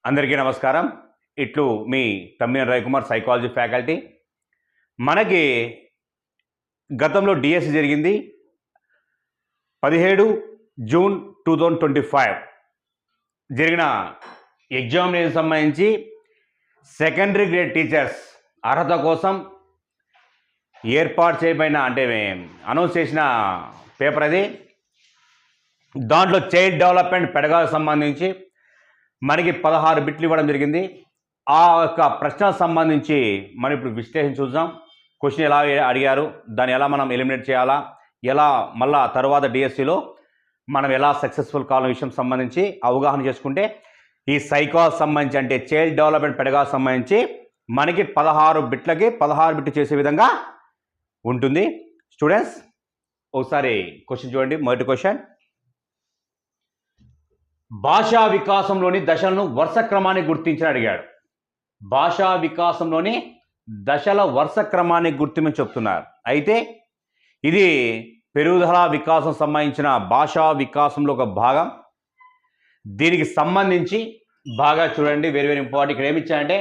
అందరికీ నమస్కారం. ఇట్లు మీ తమ్మినేని రవికుమార్, సైకాలజీ ఫ్యాకల్టీ. మనకి గతంలో డిఎస్సి జరిగింది 17 జూన్ 2025 జరిగిన ఎగ్జామినేషన్ సంబంధించి సెకండరీ గ్రేడ్ టీచర్స్ అర్హత కోసం ఏర్పాటు చేయబడిన అనౌన్స్ చేసిన పేపర్ అది. దాంట్లో చైల్డ్ డెవలప్మెంట్ పెడగాకి సంబంధించి మనకి 16 బిట్లు ఇవ్వడం జరిగింది. ఆ యొక్క ప్రశ్నకు సంబంధించి మనం ఇప్పుడు విశ్లేషణ చూద్దాం. క్వశ్చన్ ఎలా అడిగారు, దాన్ని ఎలా మనం ఎలిమినేట్ చేయాలా, ఎలా మళ్ళా తర్వాత డిఎస్సిలో మనం ఎలా సక్సెస్ఫుల్ కావాలనే విషయం సంబంధించి అవగాహన చేసుకుంటే ఈ సైకాలజీ సంబంధించి అంటే చైల్డ్ డెవలప్మెంట్ పెడగాకి సంబంధించి మనకి 16 బిట్లకి 16 బిట్లు చేసే విధంగా ఉంటుంది. స్టూడెంట్స్ ఒకసారి క్వశ్చన్ చూడండి. మొదటి క్వశ్చన్, భాషా వికాసంలోని దశలను వరుస క్రమాన్ని గుర్తించని అడిగాడు. భాషా వికాసంలోని దశల వరుస క్రమాన్ని గుర్తించని చెప్తున్నారు. అయితే ఇది పెరుగుదల వికాసం సంబంధించిన భాషా వికాసంలో ఒక భాగం. దీనికి సంబంధించి బాగా చూడండి, వెరీ వెరీ ఇంపార్టెంట్. ఇక్కడ ఏమి ఇచ్చాయంటే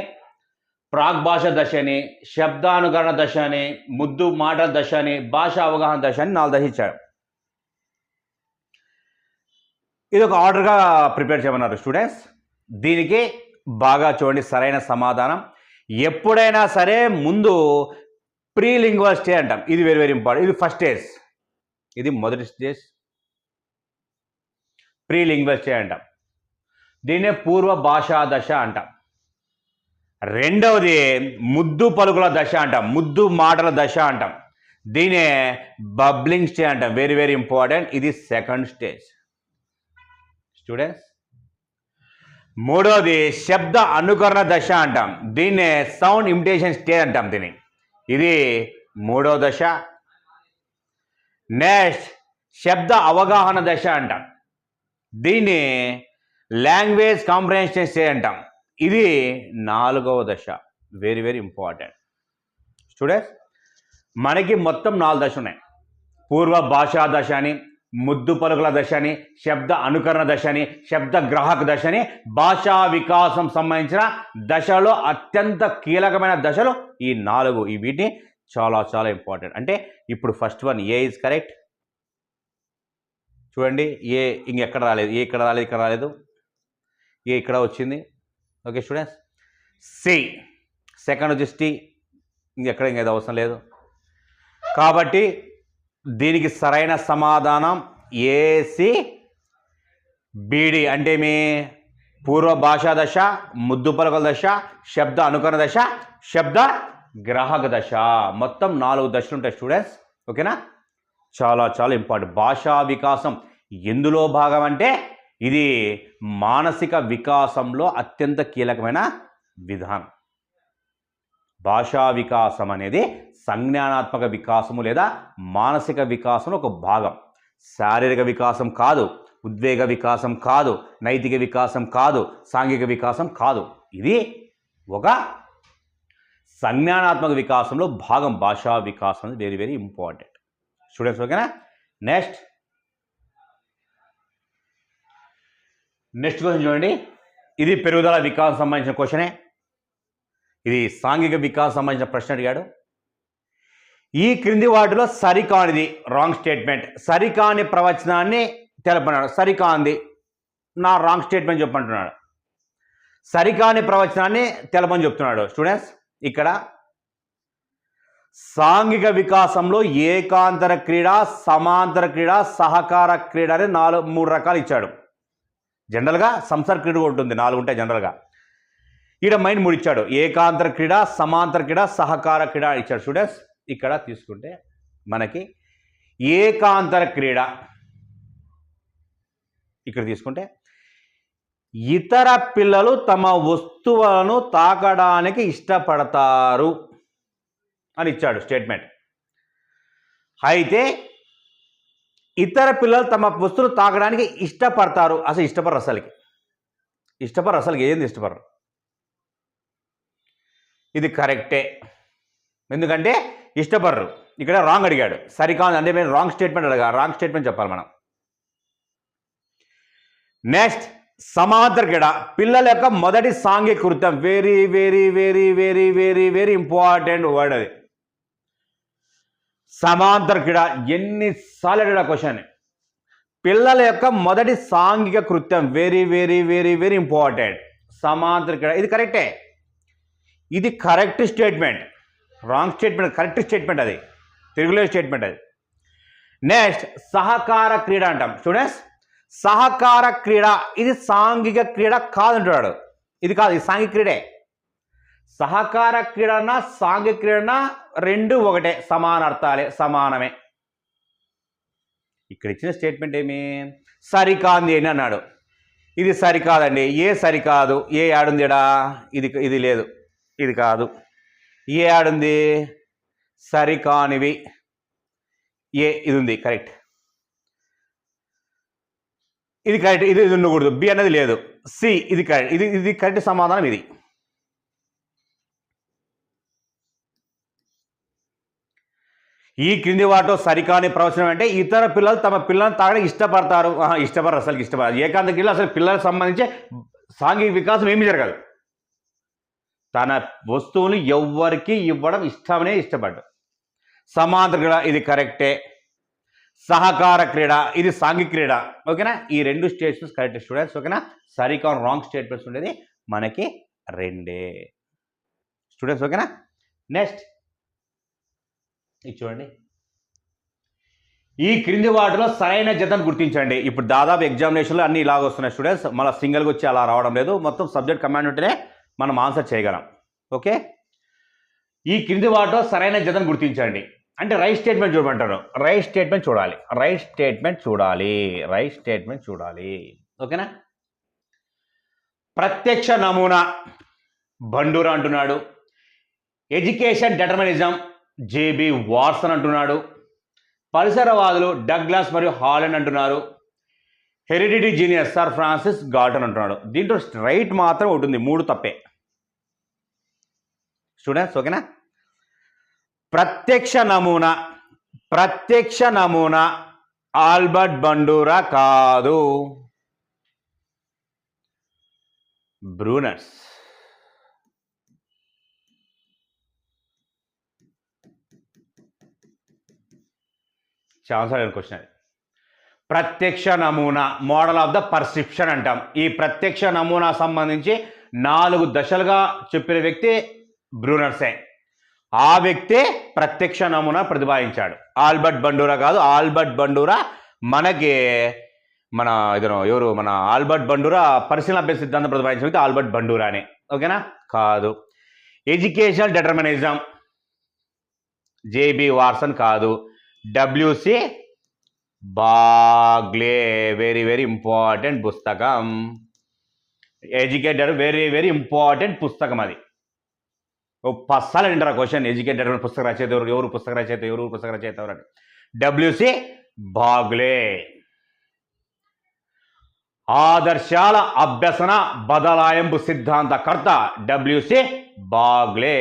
ప్రాగ్భాష దశ అని, శబ్దానుకరణ దశ అని, ముద్దు మాటల దశ అని, భాషా అవగాహన దశ అని 4 దశ ఇచ్చాడు. ఇది ఒక ఆర్డర్గా ప్రిపేర్ చేయమన్నారు స్టూడెంట్స్. దీనికి బాగా చూడండి, సరైన సమాధానం ఎప్పుడైనా సరే ముందు ప్రీలింగ్వల్ స్టేజ్ అంటాం. ఇది వెరీ వెరీ ఇంపార్టెంట్. ఇది ఫస్ట్ స్టేజ్, ఇది మొదటి స్టేజ్. ప్రీలింగ్వల్ స్టేజ్ అంటాం. దీన్నే పూర్వ భాషా దశ అంటాం. రెండవది ముద్దు పలుకుల దశ అంటాం, ముద్దు మాటల దశ అంటాం. దీనే బబ్లింగ్ స్టేజ్ అంటాం. Very very important. ఇది సెకండ్ స్టేజ్ స్టూడెంట్స్. మూడవది శబ్ద అనుకరణ దశ అంటాం. దీన్నే సౌండ్ ఇమిటేషన్ స్టేజ్ అంటాం. ఇది మూడవ దశ. నెక్స్ట్ శబ్ద అవగాహన దశ అంటాం. దీన్ని లాంగ్వేజ్ కాంప్రహెన్షన్ స్టేజ్ అంటాం. ఇది 4వ దశ. Very very important students. మనకి మొత్తం 4 దశ ఉన్నాయి. పూర్వ భాషా దశ అని, ముద్దు పలుకుల దశ అని, శబ్ద అనుకరణ దశ అని, శబ్ద గ్రాహక దశ అని, భాషా వికాసం సంబంధించిన దశలో అత్యంత కీలకమైన దశలు ఈ 4. ఈ వీటిని చాలా చాలా ఇంపార్టెంట్. అంటే ఇప్పుడు first one A is correct. చూడండి, ఏ ఇంకెక్కడ రాలేదు, ఏ ఇక్కడ రాలేదు, ఇక్కడ రాలేదు, ఏ ఇక్కడ వచ్చింది. Okay students. సి సెకండ్ వచ్చేసి టీ, ఇంకెక్కడ ఇంకేదో అవసరం లేదు. కాబట్టి దీనికి సరైన సమాధానం ఏసి బీడి. అంటే మీ పూర్వ భాషా దశ, ముద్దు పలుకుల దశ, శబ్ద అనుకరణ దశ, శబ్ద గ్రాహక దశ. మొత్తం 4 దశలు ఉంటాయి స్టూడెంట్స్. ఓకేనా, చాలా చాలా ఇంపార్టెంట్. భాషా వికాసం ఎందులో భాగం అంటే ఇది మానసిక వికాసంలో అత్యంత కీలకమైన విధానం. భాషా వికాసం అనేది సంజ్ఞానాత్మక వికాసము లేదా మానసిక వికాసంలో ఒక భాగం. శారీరక వికాసం కాదు, ఉద్వేగ వికాసం కాదు, నైతిక వికాసం కాదు, సాంఘిక వికాసం కాదు. ఇది ఒక సంజ్ఞానాత్మక వికాసంలో భాగం. భాషా వికాసం అనేది వెరీ వెరీ ఇంపార్టెంట్ స్టూడెంట్స్. ఓకేనా. నెక్స్ట్ క్వశ్చన్ చూడండి. ఇది పెరుగుదల వికాసం సంబంధించిన క్వశ్చనే. ఇది సాంఘిక వికాసం సంబంధించిన ప్రశ్న అడిగాడు. ఈ క్రింది వాటిలో సరికానిది, రాంగ్ స్టేట్మెంట్. సరికాని ప్రవచనాన్ని తెలపన్నాడు. సరికాంది నా రాంగ్ స్టేట్మెంట్ చెప్పంటున్నాడు. సరికాని ప్రవచనాన్ని తెలపని చెప్తున్నాడు స్టూడెంట్స్. ఇక్కడ సాంఘిక వికాసంలో ఏకాంతర క్రీడ, సమాంతర క్రీడ, సహకార క్రీడ అని 3 రకాలు ఇచ్చాడు. జనరల్గా సంసార క్రీడ ఉంటుంది, 4 ఉంటాయి జనరల్గా. ఇక్కడ మైండ్ 3 ఇచ్చాడు. ఏకాంతర క్రీడ, సమాంతర క్రీడ, సహకార క్రీడ ఇచ్చాడు స్టూడెంట్స్. ఇక్కడ తీసుకుంటే మనకి ఏకాంతర క్రీడ ఇక్కడ తీసుకుంటే ఇతర పిల్లలు తమ వస్తువులను తాకడానికి ఇష్టపడతారు అని ఇచ్చాడు స్టేట్మెంట్. అయితే ఇతర పిల్లలు తమ వస్తువులు తాకడానికి ఇష్టపడతారు. అసలు ఇష్టపడరు, అసలుకి ఏంది ఇష్టపడరు. ఇది కరెక్టే, ఎందుకంటే ఇష్టపడరు. ఇక్కడ రాంగ్ అడిగాడు. సరికాదు అంటే మేము రాంగ్ స్టేట్మెంట్ అడగా, రాంగ్ స్టేట్మెంట్ చెప్పాలి మనం. నెక్స్ట్ సమాంతర క్రీడ పిల్లల యొక్క మొదటి సాంఘిక కృత్యం. Very very very very very very important word అది. సమాంతర క్రీడ ఎన్నిసార్లు అడిగాడు క్వశ్చన్. పిల్లల యొక్క మొదటి సాంఘిక కృత్యం. Very very very very important. సమాంతర క్రీడ ఇది కరెక్టే. ఇది correct statement. Wrong statement, correct statement అది, తిరుగులేని స్టేట్మెంట్ అది. నెక్స్ట్ సహకార క్రీడ అంటాం స్టూడెంట్స్. సహకార క్రీడ ఇది సాంఘిక క్రీడ కాదంటున్నాడు. ఇది కాదు, ఇది సాంఘిక క్రీడే. సహకార క్రీడనా సాంఘిక క్రీడనా రెండు ఒకటే, సమాన అర్థాలే, సమానమే. ఇక్కడ ఇచ్చిన స్టేట్మెంట్ ఏమి? సరికాంది అని అన్నాడు. ఇది సరికాదండి. ఏ సరికాదు? ఏ ఆడుందిడా? ఇది లేదు, ఇది కాదు. ఏ ఆడుంది? సరికానివి ఏ, ఇది ఉంది, కరెక్ట్. ఇది కరెక్ట్, ఇది ఉండకూడదు. బి అనేది లేదు. సి ఇది కరెక్ట్, ఇది కరెక్ట్ సమాధానం ఇది. ఈ క్రింది వాటిలో సరికాని ప్రవచనం అంటే ఇతర పిల్లలు తమ పిల్లలను తాగడానికి ఇష్టపడతారు. ఇష్టపడరు, అసలు ఇష్టపడరు. ఏకాంత క్రియలో అసలు పిల్లలకు సంబంధించి సాంఘిక వికాసం ఏమి జరగదు. తన వస్తువులు ఎవ్వరికి ఇవ్వడం ఇష్టమనే ఇష్టపడ్డు. సమాంతర క్రీడ ఇది కరెక్టే. సహకార క్రీడ ఇది సాంఘిక క్రీడ. ఓకేనా? ఈ రెండు స్టేట్మెంట్స్ కరెక్ట్ స్టూడెంట్స్. ఓకేనా? సరికాని రాంగ్ స్టేట్మెంట్స్ ఉండేది మనకి రెండే స్టూడెంట్స్. ఓకేనా? నెక్స్ట్ ఇది చూడండి. ఈ క్రింది వాటిలో సరైన జతను గుర్తించండి. ఇప్పుడు దాదాపు ఎగ్జామినేషన్లో అన్ని ఇలాగ వస్తున్నాయి స్టూడెంట్స్. మళ్ళీ సింగిల్గా వచ్చి అలా రావడం లేదు. మొత్తం సబ్జెక్ట్ కమాండ్ ఉంటేనే మనం ఆన్సర్ చేయగలం. ఓకే? ఈ క్రింది వాటిలో సరైన జతను గుర్తించండి అంటే రైట్ స్టేట్మెంట్ చూడమంటారు. రైట్ స్టేట్మెంట్ చూడాలి, రైట్ స్టేట్మెంట్ చూడాలి, రైట్ స్టేట్మెంట్ చూడాలి. ఓకేనా? ప్రత్యక్ష నమూనా బండూరా అంటున్నాడు. ఎడ్యుకేషన్ డెటర్మినిజం జేబీ వాట్సన్ అంటున్నాడు. పరిసరవాదులు డగ్లాస్ మరియు హాలండ్ అంటున్నారు. Heredity genius sir Francis Galton అంటున్నాడు. దీంట్లో రైట్ మాత్రం ఉంటుంది, మూడు తప్పే స్టూడెంట్స్. ఓకేనా? ప్రత్యక్ష నమూనా ఆల్బర్ట్ బండూరా కాదు, బ్రూనర్స్. చాలా క్వశ్చన్ అది. ప్రత్యక్ష నమూనా మోడల్ ఆఫ్ ద పర్సెప్షన్ అంటాం. ఈ ప్రత్యక్ష నమూనా సంబంధించి 4 దశలుగా చెప్పిన వ్యక్తి బ్రూనర్సే. ఆ వ్యక్తే ప్రత్యక్ష నమూనా ప్రతిపాదించాడు. ఆల్బర్ట్ బండూరా కాదు. ఆల్బర్ట్ బండూరా మనకి ఎవరు ఆల్బర్ట్ బండూరా పరిశీలన అభ్యాస సిద్ధాంతం ప్రతిపాదించిన వ్యక్తి ఆల్బర్ట్ బండూరానే. ఓకేనా? కాదు. ఎడ్యుకేషనల్ డెటర్మినిజం జేబీ వాట్సన్ కాదు. WC Bagley very very important పుస్తకం. ఎడ్యుకేటెడ్ వెరీ వెరీ ఇంపార్టెంట్ పుస్తకం అది. 10 సార్లు వింటారు క్వశ్చన్. ఎడ్యుకేటెడ్ పుస్తక రచయిత ఎవరు పుస్తక రచయిత ఎవరు అని. WC Bagley. ఆదర్శాల అభ్యసన బదలాయింపు సిద్ధాంతకర్త డబ్ల్యూసి బాగ్లే.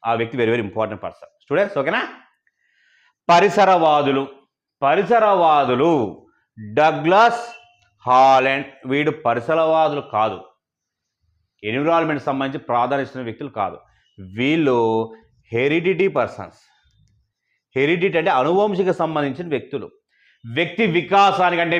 ఆ వ్యక్తి very very important person students. ఓకేనా? పరిసరవాదులు డగ్లాస్ హాలండ్. వీడు పరిసరవాదులు కాదు, ఎన్విరాన్మెంట్ సంబంధించి ప్రాధాన్యత వ్యక్తులు కాదు. వీళ్ళు హెరిడిటీ పర్సన్స్. హెరిడిటీ అంటే అనువంశిక సంబంధించిన వ్యక్తులు. వ్యక్తి వికాసానికంటే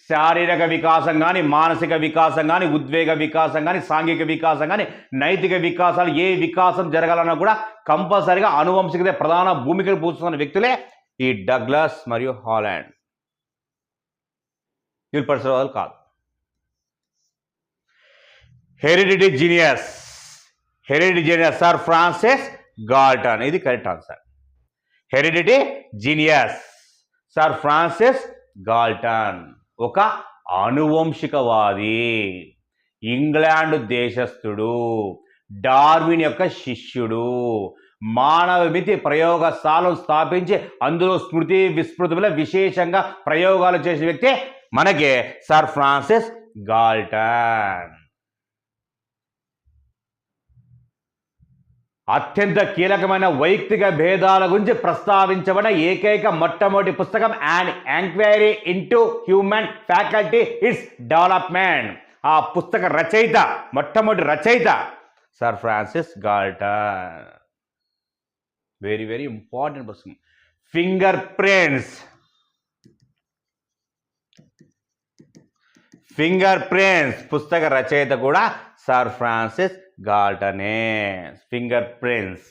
శారీరక వికాసం కానీ, మానసిక వికాసం కానీ, ఉద్వేగ వికాసం కానీ, సాంఘిక వికాసం కానీ, నైతిక వికాసాలు ఏ వికాసం జరగాలన్నా కూడా కంపల్సరిగా అనువంశికత ప్రధాన భూమికను పూస్తున్న వ్యక్తులే ఈ డగ్లాస్ మరియు హాలండ్. వీళ్ళు పరిసరవాదులు కాదు. Heredity genius sir Francis Galton. ఇది correct answer. Heredity genius sir Francis Galton ఒక అనువంశికవాది, ఇంగ్లాండ్ దేశస్థుడు, డార్విన్ యొక్క శిష్యుడు, మానవ మితి ప్రయోగశాలను స్థాపించి అందులో స్మృతి విస్మృతుల విశేషంగా ప్రయోగాలు చేసిన వ్యక్తి మనకి సర్ ఫ్రాన్సిస్ గాల్టన్. అత్యంత కీలకమైన వైయక్తిక భేదాల గురించి ప్రస్తావించబడిన ఏకైక మొట్టమొదటి పుస్తకం an enquiry into human faculty its development. ఆ పుస్తక రచయిత, మొట్టమొదటి రచయిత sir Francis Galton. Very very important పుస్తకం. ఫింగర్ ప్రింట్స్, ఫింగర్ ప్రింట్స్ పుస్తక రచయిత కూడా సర్ ఫ్రాన్సిస్ గాల్టనే. Fingerprints.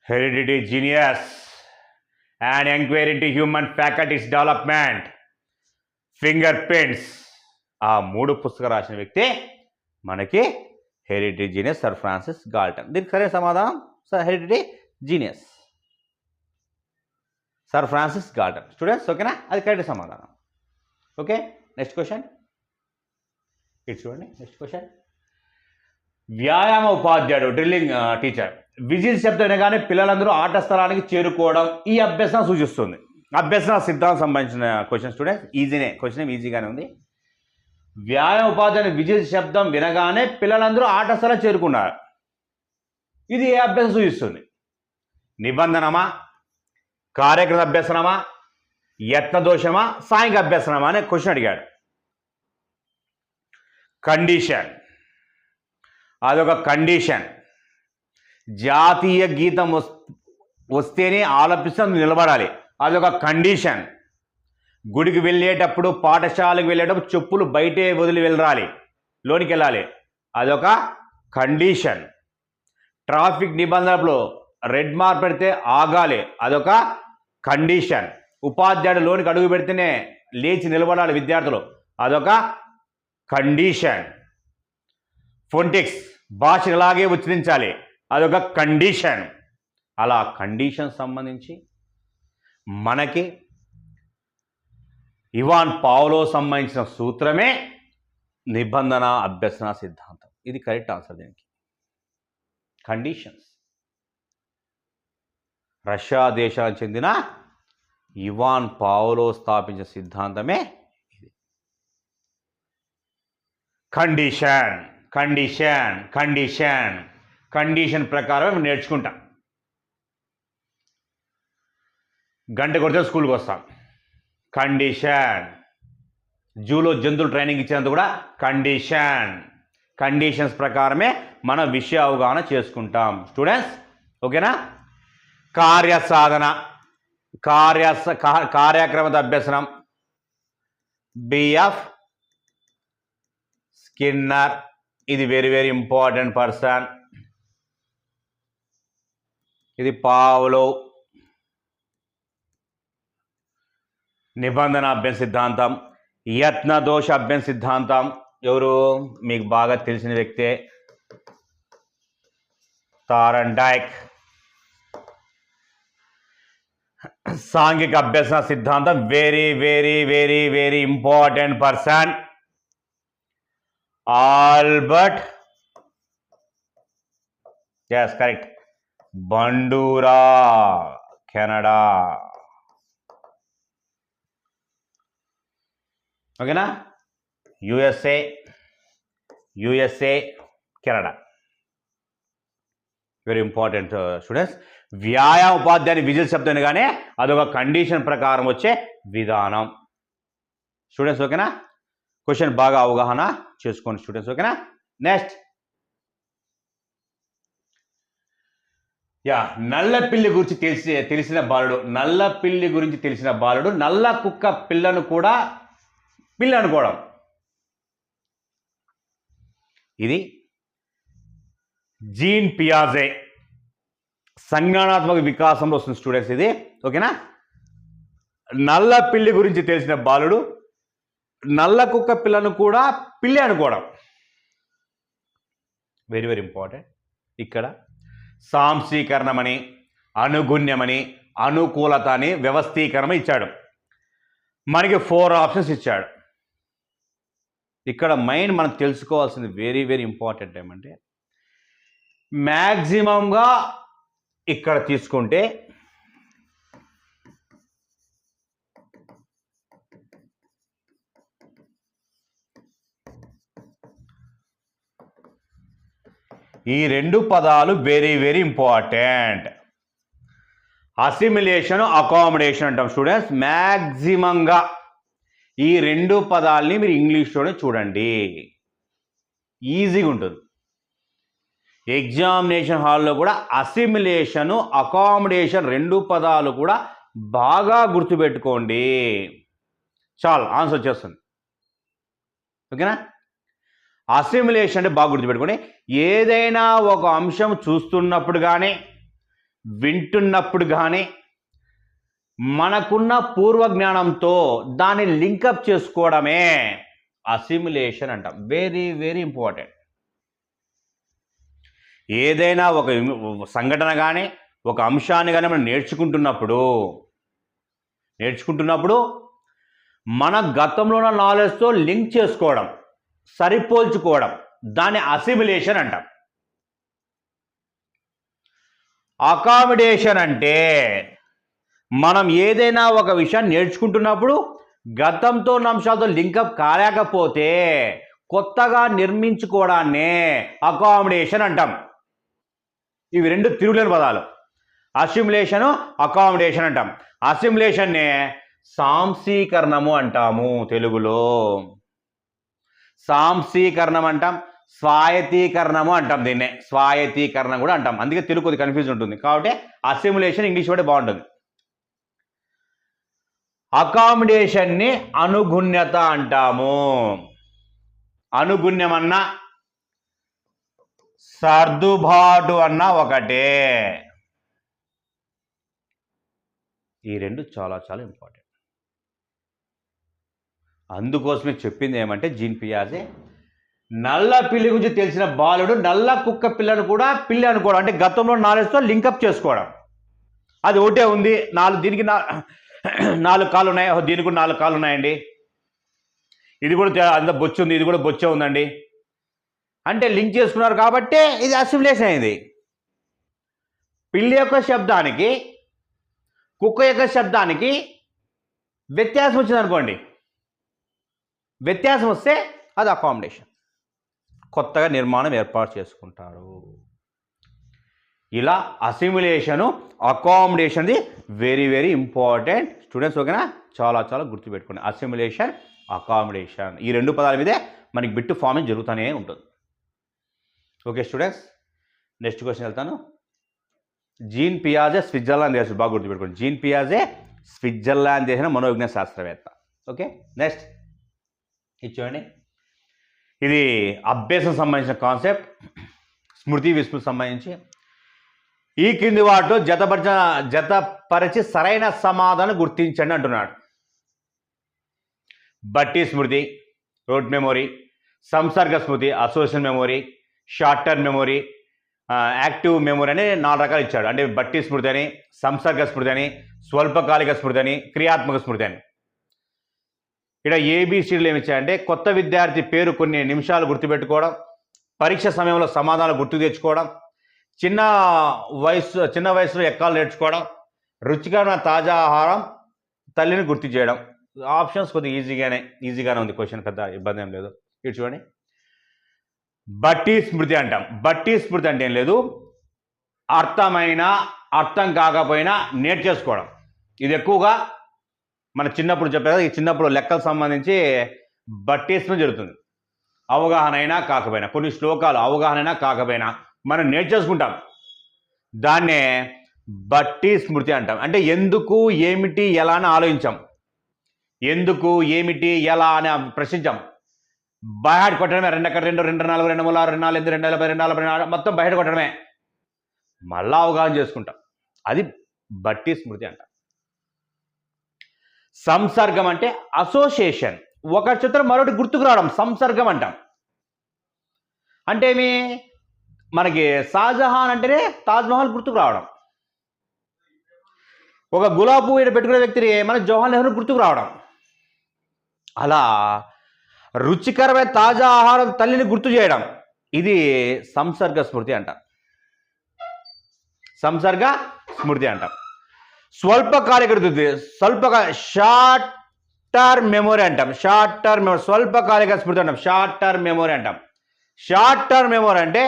Heredity genius and enquiry into human faculties development. Fingerprints, ఆ 3 పుస్తకాలు రాసిన వ్యక్తి మనకి heredity genius sir Francis Galton. దీనికి సరైన సమాధానం heredity genius sir Francis Galton. Students ఓకేనా, అది కరెక్ట్ సమాధానం. ఓకే, నెక్స్ట్ క్వశ్చన్ ఇది చూడండి. నెక్స్ట్ క్వశ్చన్, వ్యాయామ ఉపాధ్యాయుడు డ్రిల్లింగ్ టీచర్ విజిల్ శబ్దం వినగానే పిల్లలందరూ ఆట స్థలానికి చేరుకోవడం ఈ అభ్యసనం సూచిస్తుంది. అభ్యసన సిద్ధాంతం సంబంధించిన క్వశ్చన్ స్టూడెంట్స్. ఈజీనే, క్వశ్చన్ ఈజీగానే ఉంది. వ్యాయామ ఉపాధ్యాయుడు విజిల్ శబ్దం వినగానే పిల్లలందరూ ఆట స్థలం చేరుకున్నారు. ఇది ఏ అభ్యసనం సూచిస్తుంది? నిబంధనమా, కార్యక్రమ అభ్యసనమా, యత్నదోషమా, సాంఘిక అభ్యసనమా అనే క్వశ్చన్ అడిగాడు. కండిషన్, అదొక కండిషన్. జాతీయ గీతం వస్తేనే ఆలపిస్తూ నిలబడాలి, అదొక కండిషన్. గుడికి వెళ్ళేటప్పుడు, పాఠశాలకు వెళ్ళేటప్పుడు చెప్పులు బయటే వదిలి వెళ్ళాలి, లోనికి వెళ్ళాలి, అదొక కండిషన్. ట్రాఫిక్ నిబంధనలు రెడ్ మార్క్ పెడితే ఆగాలి, అదొక కండిషన్. ఉపాధ్యాయుడు లోనికి అడుగు పెడితేనే లేచి నిలబడాలి విద్యార్థులు, అదొక కండిషన్. ఫొనెటిక్స్ భాష ఇలాగే ఉచ్చరించాలి, అదొక కండిషన్. అలా కండిషన్ సంబంధించి మనకి ఇవాన్ పావ్లో సంబంధించిన సూత్రమే నిబంధన అభ్యసన సిద్ధాంతం. ఇది కరెక్ట్ ఆన్సర్ దీనికి. కండిషన్స్. రష్యా దేశానికి చెందిన ఇవాన్ పావ్లో స్థాపించిన సిద్ధాంతమే ఇది. Condition, condition, condition. కండిషన్ ప్రకారం నేర్చుకుంటాం. గంట కొడితే స్కూల్కి వస్తాం, కండిషన్. జూలో జంతువులు ట్రైనింగ్ ఇచ్చినందుకు కూడా కండిషన్. కండిషన్స్ ప్రకారమే మన విషయ అవగాహన చేసుకుంటాం స్టూడెంట్స్. ఓకేనా. కార్యసాధన, కార్యక్రమ అభ్యసనం బిఎఫ్ స్కిన్నర్. ఇది వెరీ వెరీ ఇంపార్టెంట్ పర్సన్. ఇది పావ్లో. నిబంధన అభ్యసన సిద్ధాంతం, యత్న దోష అభ్యసన సిద్ధాంతం ఎవరు? మీకు బాగా తెలిసిన వ్యక్తే, థారండైక్. సాంఘిక అభ్యసన సిద్ధాంతం very very very very important person, Albert. yes correct, Bandura, Canada. ఓకేనా. USA, Canada. Very important students. వ్యాయామ ఉపాధ్యాయుని విజిల్ శబ్దం అనగానే అదొక కండిషన్ ప్రకారం వచ్చే విధానం స్టూడెంట్స్. ఓకేనా. క్వశ్చన్ బాగా అవగాహన చేసుకోండి స్టూడెంట్స్. ఓకేనా. నెక్స్ట్, నల్లపిల్లి గురించి తెలిసిన బాలుడు. నల్లపిల్లి గురించి తెలిసిన బాలుడు నల్ల కుక్క పిల్లను కూడా పిల్లి అనుకోవడం. ఇది జీన్ పియాజే సంజ్ఞానాత్మక వికాసంలో వస్తుంది స్టూడెంట్స్ ఇది. ఓకేనా. నల్ల పిల్లి గురించి తెలిసిన బాలుడు నల్ల కుక్క పిల్లను కూడా పిల్లి అనుకోవడం. Very very important. ఇక్కడ సాంశీకరణమని, అనుగుణ్యమని, అనుకూలత అని వ్యవస్థీకరణ ఇచ్చాడు. మనకి 4 ఆప్షన్స్ ఇచ్చాడు. ఇక్కడ మైండ్ మనం తెలుసుకోవాల్సింది వెరీ వెరీ ఇంపార్టెంట్ ఏమంటే, మ్యాక్సిమంగా ఇక్కడ తీసుకుంటే ఈ 2 పదాలు very very important. Assimilation, accommodation అంటాం స్టూడెంట్స్. మ్యాక్సిమంగా ఈ రెండు పదాలని మీరు ఇంగ్లీష్లోనే చూడండి, ఈజీగా ఉంటుంది. ఎగ్జామినేషన్ హాల్లో కూడా అసిమిలేషను, అకామిడేషన్ రెండు పదాలు కూడా బాగా గుర్తుపెట్టుకోండి. చాలు, ఆన్సర్ వచ్చేస్తుంది. ఓకేనా? అసిమిలేషన్ అంటే బాగా గుర్తుపెట్టుకోండి. ఏదైనా ఒక అంశం చూస్తున్నప్పుడు కానీ వింటున్నప్పుడు కానీ మనకున్న పూర్వ జ్ఞానంతో దాన్ని లింకప్ చేసుకోవడమే అసిమిలేషన్ అంటాం. Very very important. ఏదైనా ఒక సంఘటన కానీ ఒక అంశాన్ని కానీ మనం నేర్చుకుంటున్నప్పుడు మన గతంలో ఉన్న నాలెడ్జ్తో లింక్ చేసుకోవడం, సరిపోల్చుకోవడం, దాన్ని అసిమిలేషన్ అంటాం. అకామిడేషన్ అంటే మనం ఏదైనా ఒక విషయాన్ని నేర్చుకుంటున్నప్పుడు గతంతో ఉన్న అంశాలతో లింకప్ కాలేకపోతే కొత్తగా నిర్మించుకోవడాన్నే అకామిడేషన్ అంటాం. ఇవి రెండు తిరుగులేని పదాలు. అసిమిలేషను, అకామిడేషన్ అంటాం. అసిమిలేషన్నే సాంశీకరణము అంటాము తెలుగులో. సాంశీకరణం అంటాం, స్వాయత్తీకరణము అంటాం. దీన్నే స్వాయత్తీకరణం కూడా అంటాం. అందుకే తెలుగు కొద్దిగా కన్ఫ్యూజన్ ఉంటుంది. కాబట్టి అసిమిలేషన్ ఇంగ్లీష్ వర్డ్ బాగుంటుంది. అకామిడేషన్ని అనుగుణ్యత అంటాము. అనుగుణ్యం అన్నా సర్దుబాటు అన్న ఒకటే. ఈ రెండు చాలా చాలా ఇంపార్టెంట్. అందుకోసమే చెప్పింది ఏమంటే జీన్ పియాజే నల్ల పిల్లి గురించి తెలిసిన బాలుడు నల్ల కుక్క పిల్లను కూడా పిల్లి అనుకోవడం, అంటే గతంలో నాలెడ్జ్తో లింకప్ చేసుకోవడం. అది ఒకటే ఉంది, దీనికి 4 కాళ్ళు ఉన్నాయి, దీనికి కూడా 4 కాళ్ళు ఉన్నాయండి, ఇది కూడా అంత బొచ్చు ఉంది, ఇది కూడా బొచ్చే ఉందండి అంటే లింక్ చేసుకున్నారు కాబట్టి ఇది అసిమిలేషన్ అయింది. పిల్లి యొక్క శబ్దానికి కుక్క యొక్క శబ్దానికి వ్యత్యాసం వచ్చింది అనుకోండి, వ్యత్యాసం వస్తే అది అకామిడేషన్. కొత్తగా నిర్మాణం ఏర్పాటు చేసుకుంటారు. ఇలా అసిమిలేషను, అకామిడేషన్ది వెరీ వెరీ ఇంపార్టెంట్ స్టూడెంట్స్. ఓకేనా? చాలా చాలా గుర్తుపెట్టుకోండి. అసిమిలేషన్, అకామిడేషన్ ఈ రెండు పదాల మీదే మనకి బిట్టు ఫార్మింగ్ జరుగుతూనే ఉంటుంది. ఓకే స్టూడెంట్స్, నెక్స్ట్ క్వశ్చన్ వెళ్తాను. జీన్ పియాజే స్విట్జర్లాండ్ దేశం, బాగా గుర్తుపెట్టుకోండి. జీన్ పియాజే స్విట్జర్లాండ్ దేశం మనోవిజ్ఞాన శాస్త్రవేత్త. ఓకే, నెక్స్ట్ ఇది చూడండి. ఇది అభ్యాసం సంబంధించిన కాన్సెప్ట్, స్మృతి విస్మృతి సంబంధించి. ఈ కింది వాటిలో జతపరిచి సరైన సమాధానం గుర్తించండి అంటున్నాడు. బట్టి స్మృతి, రోడ్ మెమొరీ, సంసర్గ స్మృతి, association memory, short term memory, active memory అని 4 రకాలు ఇచ్చాడు. అంటే బట్టి స్మృతి అని, సంసర్గ స్మృతి అని, స్వల్పకాలిక స్మృతి అని, క్రియాత్మక స్మృతి అని. ఇక్కడ ఏబిసిడీలు ఏమి ఇచ్చాయంటే కొత్త విద్యార్థి పేరు కొన్ని నిమిషాలు గుర్తుపెట్టుకోవడం, పరీక్ష సమయంలో సమాధానం గుర్తు తెచ్చుకోవడం, చిన్న వయసులో ఎక్కాలు నేర్చుకోవడం, రుచికరమైన తాజా ఆహారం, తల్లిని గుర్తు చేయడం. ఆప్షన్స్ కొద్దిగా ఈజీగానే ఉంది. క్వశ్చన్ పెద్ద ఇబ్బంది ఏం లేదు. ఇటు చూడండి. బట్టి స్మృతి అంటాం. బట్టి స్మృతి అంటే ఏం లేదు, అర్థం కాకపోయినా నేర్చేసుకోవడం. ఇది ఎక్కువగా మన చిన్నప్పుడు చెప్పారు. ఈ చిన్నప్పుడు లెక్కలకు సంబంధించి బట్టి స్మృతి జరుగుతుంది. అవగాహన అయినా కాకపోయినా, కొన్ని శ్లోకాలు అవగాహన అయినా కాకపోయినా మనం నేర్చేసుకుంటాం. దాన్నే బట్టి స్మృతి అంటాం. అంటే ఎందుకు, ఏమిటి, ఎలా అని ఆలోచించాం. ఎందుకు, ఏమిటి, ఎలా అని ప్రశ్నించాం. బయట కొట్టడమే. 2 అక్కడ 2, 2 4, 2 3 6, 2 4 8, 2 40, 2 40, మొత్తం బయట కొట్టడమే. మళ్ళా అవగాహన చేసుకుంటాం. అది బట్టి స్మృతి అంట. సంసర్గం అంటే అసోసియేషన్. ఒక చిత్రం మరొకటి గుర్తుకు రావడం సంసర్గం అంటాం. అంటే ఏమి, మనకి షాజహాన్ అంటేనే తాజ్మహల్ గుర్తుకు రావడం. ఒక గులాబీ పువ్వు పెట్టుకునే వ్యక్తిని మన జవహర్లాల్ నెహ్రూ గుర్తుకు రావడం. అలా రుచికరమైన తాజా ఆహారం తల్లిని గుర్తు చేయడం. ఇది సంసర్గ స్మృతి అంట. సంసర్గ స్మృతి అంటాం. స్వల్పకాలిక షార్ట్ టర్మ్ మెమొరీ అంటాం. షార్ట్ టర్మ్ మెమొరీ, స్వల్పకాలిక స్మృతి అంటాం. షార్ట్ టర్మ్ మెమొరీ అంటాం. షార్ట్ టర్మ్ మెమొరీ అంటే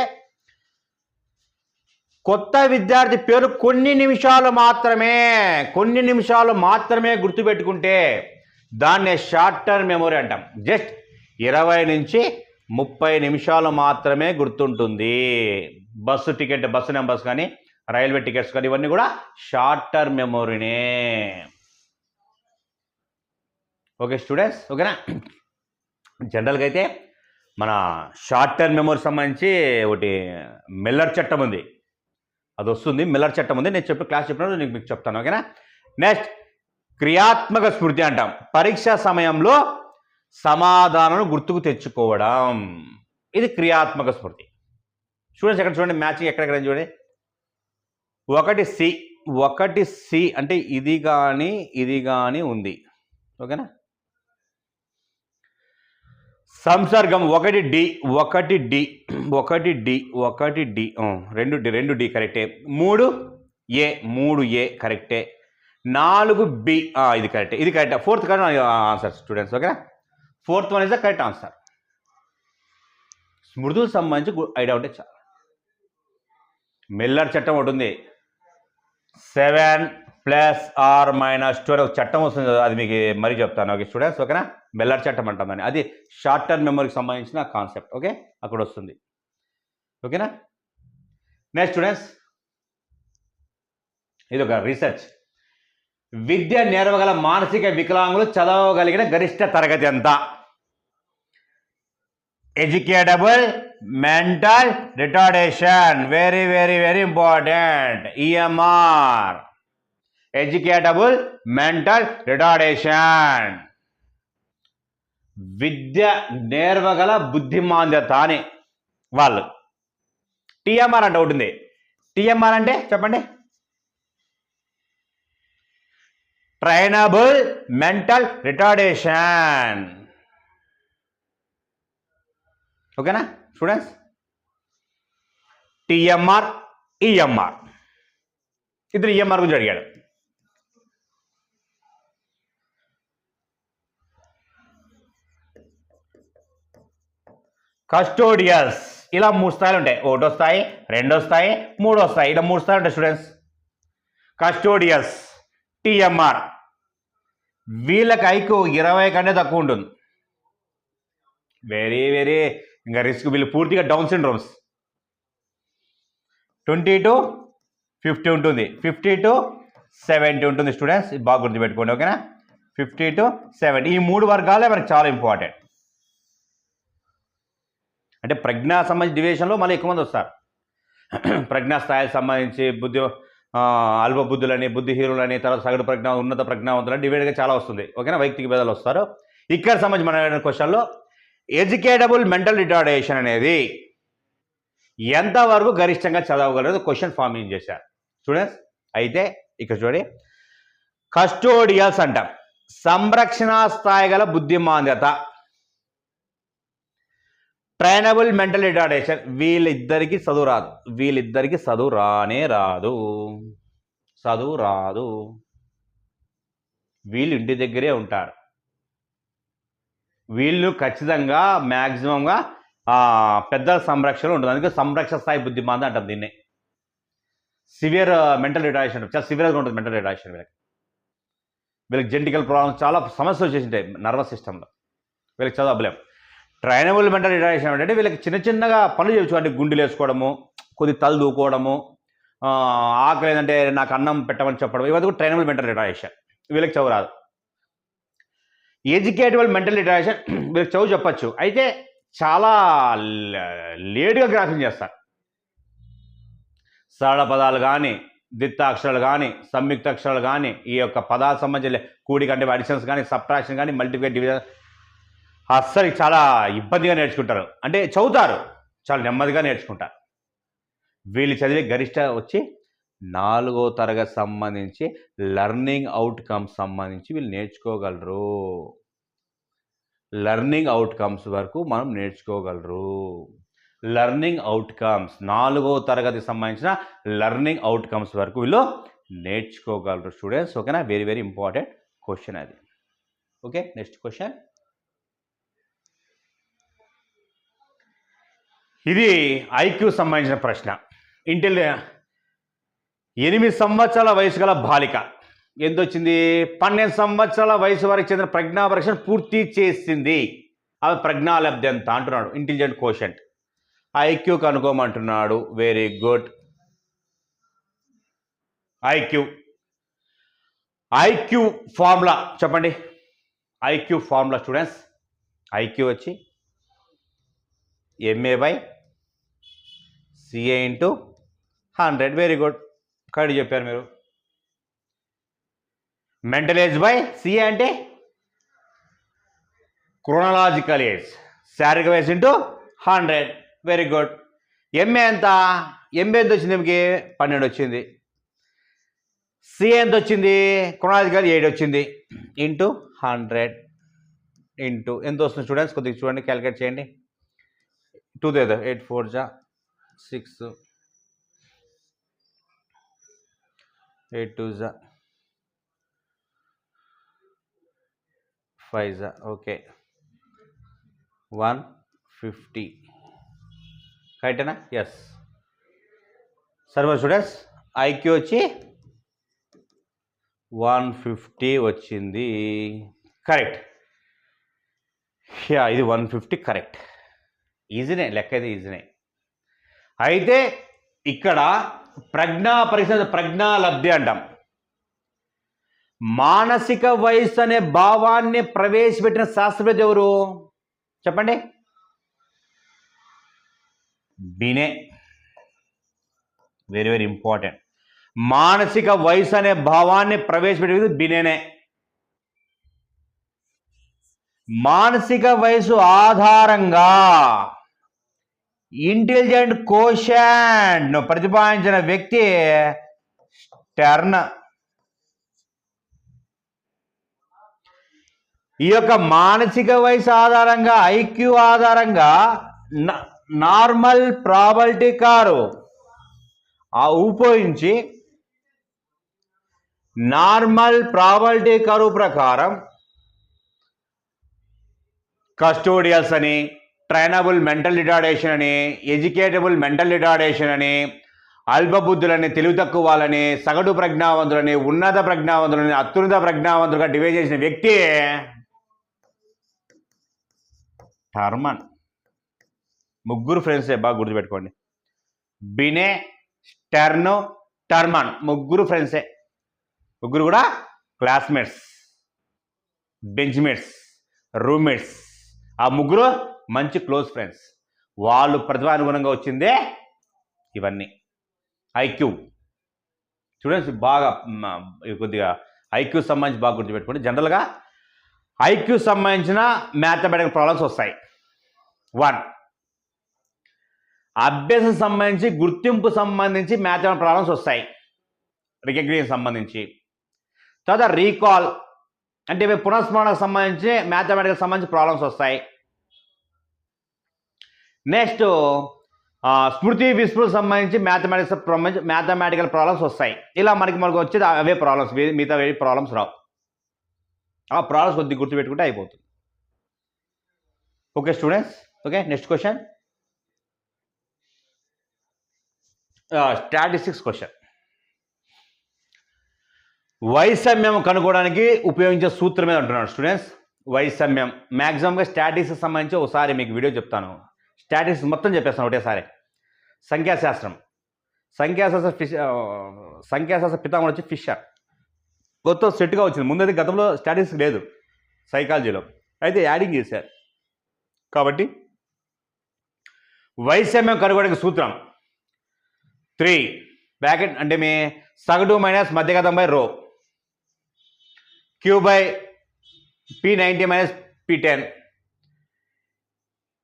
కొత్త విద్యార్థి పేరు కొన్ని నిమిషాలు మాత్రమే గుర్తుపెట్టుకుంటే దాన్నే షార్ట్ టర్మ్ మెమొరీ అంటాం. జస్ట్ 20 నుంచి 30 నిమిషాలు మాత్రమే గుర్తుంటుంది. బస్సు టికెట్, బస్సు నెంబర్స్ కానీ రైల్వే టికెట్స్ కానీ ఇవన్నీ కూడా షార్ట్ టర్మ్ మెమొరీనే. ఓకే స్టూడెంట్స్, ఓకేనా. జనరల్గా అయితే మన షార్ట్ టర్మ్ మెమొరీ సంబంధించి ఒకటి మిల్లర్ చట్టం ఉంది, అది వస్తుంది. మిల్లర్ చట్టం ఉంది, నేను క్లాస్ చెప్పినప్పుడు నేను మీకు చెప్తాను. ఓకేనా. నెక్స్ట్ క్రియాత్మక స్మృతి అంటాం. పరీక్ష సమయంలో సమాధానం గుర్తుకు తెచ్చుకోవడం, ఇది క్రియాత్మక స్మృతి. స్టూడెంట్స్ ఎక్కడ చూడండి, మ్యాచింగ్ ఎక్కడెక్కడ చూడండి. ఒకటి సి అంటే ఇది కానీ ఉంది. ఓకేనా. సంసర్గం ఒకటి డి, రెండు డి కరెక్టే. 3 ఏ కరెక్టే. 4 బి, ఇది కరెక్టే, ఇది కరెక్టే. 4th correct answer students. ఓకేనా. 4th one is the correct answer. స్మృతులకు సంబంధించి ఐడియా ఉంటే చాలు. మిల్లర్ చట్టం ఒకటి ఉంది, 7 + or - 2 ఒక చట్టం వస్తుంది కదా, అది మీకు మరీ చెప్తాను. ఓకే స్టూడెంట్స్, ఓకేనా. మిల్లర్ చట్టం అంటాం అని, అది షార్ట్ టర్మ్ మెమరీకి సంబంధించిన కాన్సెప్ట్. ఓకే, అక్కడ వస్తుంది. ఓకేనా. నెక్స్ట్ స్టూడెంట్స్, ఇది ఒక రీసెర్చ్. విద్య నేర్వగల మానసిక వికలాంగులు చదవగలిగిన గరిష్ట తరగతి ఎంత? Educable mental retardation, very very very important. EMR, educable mental retardation. విద్య నేర్వగల బుద్ధిమాంద్యత అని వాళ్ళు. TMR అంటే ఒకటి ఉంది. TMR అంటే చెప్పండి. Trainable mental retardation. ఓకేనా స్టూడెంట్స్. TMR, EMR, ఇద్దరు EMR గురించి అడిగాడు. కస్టోడియస్, ఇలా 3 స్థాయిలు ఉంటాయి. 1వ స్థాయి, 2వ స్థాయి, 3వ స్థాయి, ఇలా 3 స్థాయిలు ఉంటాయి స్టూడెంట్స్. కస్టోడియస్, TMR, వీళ్ళకి ఐక్యూ 20 కంటే తక్కువ ఉంటుంది. వెరీ వెరీ ఇంకా రిస్క్. వీళ్ళు పూర్తిగా డౌన్ సిండ్రోమ్స్. 20 to 50 ఉంటుంది, 50 to 70 ఉంటుంది స్టూడెంట్స్. ఇది బాగా గుర్తుపెట్టుకోండి. ఓకేనా. 50 to 70, ఈ 3 వర్గాలే మనకి చాలా ఇంపార్టెంట్. అంటే ప్రజ్ఞా సంబంధించి డివిజన్లో మళ్ళీ ఎక్కువ మంది వస్తారు. ప్రజ్ఞా స్థాయికి సంబంధించి అల్ప బుద్ధులని, బుద్ధిహీనులని, తర్వాత సగటు ప్రజ్ఞ, ఉన్నత ప్రజ్ఞావంతులని డివైడ్గా చాలా వస్తుంది. ఓకేనా. వైయక్తిక భేదాలు వస్తారు. ఇక్కడ సంబంధించి మన క్వశ్చన్లో ఎడ్యుకేటబుల్ మెంటల్ రిటార్డేషన్ అనేది ఎంతవరకు గరిష్టంగా చదవగలరు క్వశ్చన్ ఫార్మింగ్ చేశారు స్టూడెంట్స్. అయితే ఇక్కడ చూడండి, కస్టోడియల్స్ అంటాం. సంరక్షణ స్థాయి గల బుద్ధిమాంద్యత, ట్రైనబుల్ మెంటల్ రిటార్డేషన్, వీళ్ళిద్దరికి చదువు రాదు. వీళ్ళిద్దరికి చదువు రానే రాదు. వీళ్ళు ఇంటి దగ్గరే ఉంటారు. వీళ్ళు ఖచ్చితంగా మ్యాక్సిమంగా పెద్దల సంరక్షణ ఉంటుంది. అందుకే సంరక్షణ స్థాయి బుద్ధిమాంద్యం అంటాం దీన్ని. సివియర్ మెంటల్ రిటార్డేషన్, చాలా సివియర్గా ఉంటుంది మెంటల్ రిటార్డేషన్. వీళ్ళకి జెనెటికల్ ప్రాబ్లమ్స్, చాలా సమస్యలు వచ్చేసింటాయి నర్వస్ సిస్టంలో. వీళ్ళకి చదువు అవ్వలేం. ట్రైనబుల్ మెంటల్ రిటార్డేషన్ అంటే వీళ్ళకి చిన్న చిన్నగా పనులు చేయొచ్చు. అంటే గుండెలు వేసుకోవడము, కొద్ది తల దూకోవడము, ఆకలి ఏంటంటే నాకు అన్నం పెట్టమని చెప్పడం, ఇవన్నీ కూడా ట్రైనబుల్ మెంటల్ రిటార్డేషన్. వీళ్ళకి చదువు రాదు. ఎడ్యుకేటబుల్ మెంటల్ రిటార్డేషన్, వీళ్ళకి చదువు చెప్పచ్చు, అయితే చాలా లేట్గా గ్రాఫింగ్ చేస్తారు. సరళ పదాలు కానీ, ద్విత్వాక్షరాలు కానీ, సంయుక్త అక్షరాలు కానీ, ఈ యొక్క పదాలు సంబంధించిన కూడిక అంటే అడిషన్స్ కానీ, సబ్ట్రాక్షన్ కానీ, మల్టిప్లికేషన్, డివిజన్ అస్సలు చాలా ఇబ్బందిగా నేర్చుకుంటారు. అంటే చదువుతారు, చాలా నెమ్మదిగా నేర్చుకుంటారు. వీళ్ళు చదివే గరిష్ట వచ్చి 4వ తరగతి సంబంధించి లెర్నింగ్ అవుట్కమ్స్ సంబంధించి వీళ్ళు నేర్చుకోగలరు. లెర్నింగ్ అవుట్కమ్స్ వరకు మనం నేర్చుకోగలరు. లెర్నింగ్ అవుట్కమ్స్ 4వ తరగతికి సంబంధించిన లెర్నింగ్ అవుట్కమ్స్ వరకు వీళ్ళు నేర్చుకోగలరు స్టూడెంట్స్. ఓకేనా. వెరీ వెరీ ఇంపార్టెంట్ క్వశ్చన్ అది. Okay, next question. ఇది ఐక్యూ సంబంధించిన ప్రశ్న. 8 సంవత్సరాల వయసు గల బాలిక ఎంత వచ్చింది? 12 సంవత్సరాల వయసు వరకు చెందిన ప్రజ్ఞా పరీక్షను పూర్తి చేసింది. అవి ప్రజ్ఞాలబ్ధి ఎంత అంటున్నాడు. Intelligent quotient. ఐక్యూ కనుక్కోమంటున్నాడు. Very good. ఐక్యూ ఫార్ములా చెప్పండి. IQ formula students. ఐక్యూ వచ్చి MA/CA × 100. Very good. కరెక్ట్ చెప్పారు మీరు. మెంటల్ ఏజ్ బై CA అంటే క్రోనలాజికల్ ఏజ్. శారీరక వయసు × 100. Very good. MA ఎంత? MA ఎంత వచ్చింది? మీకు 12 వచ్చింది. CA ఎంత వచ్చింది? క్రోనలాజికల్ 8 వచ్చింది. × 100 ఇంటూ ఎంత వస్తుంది స్టూడెంట్స్? కొద్దిగా చూడండి, క్యాలిక్యులేట్ చేయండి. 2 దేదో 8 4 జా 6 8 2 జా 5 జా ఓకే 150. కరెక్టేనా? ఎస్. సరే స్టూడెంట్స్, ఐక్యూ వచ్చి 150 వచ్చింది. కరెక్ట్. ఇది 150 కరెక్ట్. ఈజీనే, లెక్క అయితే ఈజీనే. అయితే ఇక్కడ ప్రజ్ఞా పరీక్ష ప్రజ్ఞాలబ్ధి అంటాం. మానసిక వయస్సు అనే భావాన్ని ప్రవేశపెట్టిన శాస్త్రవేత్త ఎవరు చెప్పండి? బినే. Very very important. మానసిక వయసు అనే భావాన్ని ప్రవేశపెట్టేది బినేనే. మానసిక వయసు ఆధారంగా ఇంటెలిజెంట్ కోషెంట్ ప్రతిపాదించిన వ్యక్తి స్టెర్న్. ఈ యొక్క మానసిక వయసు ఆధారంగా, ఐక్యూ ఆధారంగా నార్మల్ ప్రాబిలిటీ కర్వ్ ఉపయోగించి నార్మల్ ప్రాబిలిటీ కర్వ్ ప్రకారం కస్టోడియల్స్ అని, ట్రైనబుల్ మెంటల్ రిటార్డేషన్ అని, ఎడ్యుకేటబుల్ మెంటల్ రిటార్డేషన్ అని, అల్పబుద్ధులని, తెలివి తక్కువ వాళ్ళని, సగటు ప్రజ్ఞావంతులని, ఉన్నత ప్రజ్ఞావంతులని, అత్యున్నత ప్రజ్ఞావంతులుగా డివైడ్ చేసిన వ్యక్తి టర్మన్. ముగ్గురు ఫ్రెండ్సే, బాగా గుర్తుపెట్టుకోండి. బినే, స్టెర్న్, టర్మన్ ముగ్గురు ఫ్రెండ్సే. ముగ్గురు కూడా క్లాస్మేట్స్, బెంచ్మేట్స్, రూమ్మేట్స్. ఆ ముగ్గురు మంచి క్లోజ్ ఫ్రెండ్స్. వాళ్ళు ప్రతిభానుగుణంగా వచ్చిందే ఇవన్నీ. ఐక్యూ స్టూడెంట్స్ బాగా కొద్దిగా ఐక్యూ సంబంధించి బాగా గుర్తుపెట్టుకోండి. జనరల్గా ఐక్యూ సంబంధించిన మ్యాథమెటికల్ ప్రాబ్లమ్స్ వస్తాయి. 1 అభ్యాసం సంబంధించి, గుర్తింపు సంబంధించి మ్యాథమెటికల్ ప్రాబ్లమ్స్ వస్తాయి, రికగ్నిషన్ సంబంధించి. తర్వాత రీకాల్ అంటే పునఃస్మరణకు సంబంధించి మ్యాథమెటికల్ సంబంధించి ప్రాబ్లమ్స్ వస్తాయి. నెక్స్ట్ స్మృతి విస్మృతికి సంబంధించి మ్యాథమెటికల్ ప్రాబ్లమ్స్ వస్తాయి. ఇలా మనకు వచ్చేది అవే ప్రాబ్లమ్స్, మిగతా అవే ప్రాబ్లమ్స్ రావు. ఆ ప్రాబ్లమ్స్ కొద్దిగా గుర్తుపెట్టుకుంటే అయిపోతుంది. Okay students. Okay, next question. Statistics question. వైషమ్యం కనుక్కోవడానికి ఉపయోగించే సూత్రం మీద అంటున్నాడు స్టూడెంట్స్. వైషమ్యం మ్యాక్సిమంగా స్టాటిస్టిక్స్ సంబంధించి ఒకసారి మీకు వీడియో చెప్తాను. స్టాటిస్టిక్స్ మొత్తం చెప్పేస్తాను ఒకటేసారి. సంఖ్యాశాస్త్రం పితామహుడు వచ్చి ఫిషర్. మొత్తం సెట్గా వచ్చింది. ముందైతే గతంలో స్టాటిస్టిక్స్ లేదు సైకాలజీలో, అయితే యాడింగ్ చేశారు. కాబట్టి వైషమ్యం కనుగొనడానికి సూత్రం 3 బ్రాకెట్ అంటే మీ సగటు minus మధ్యగతం by rho, Q/P90 minus P10,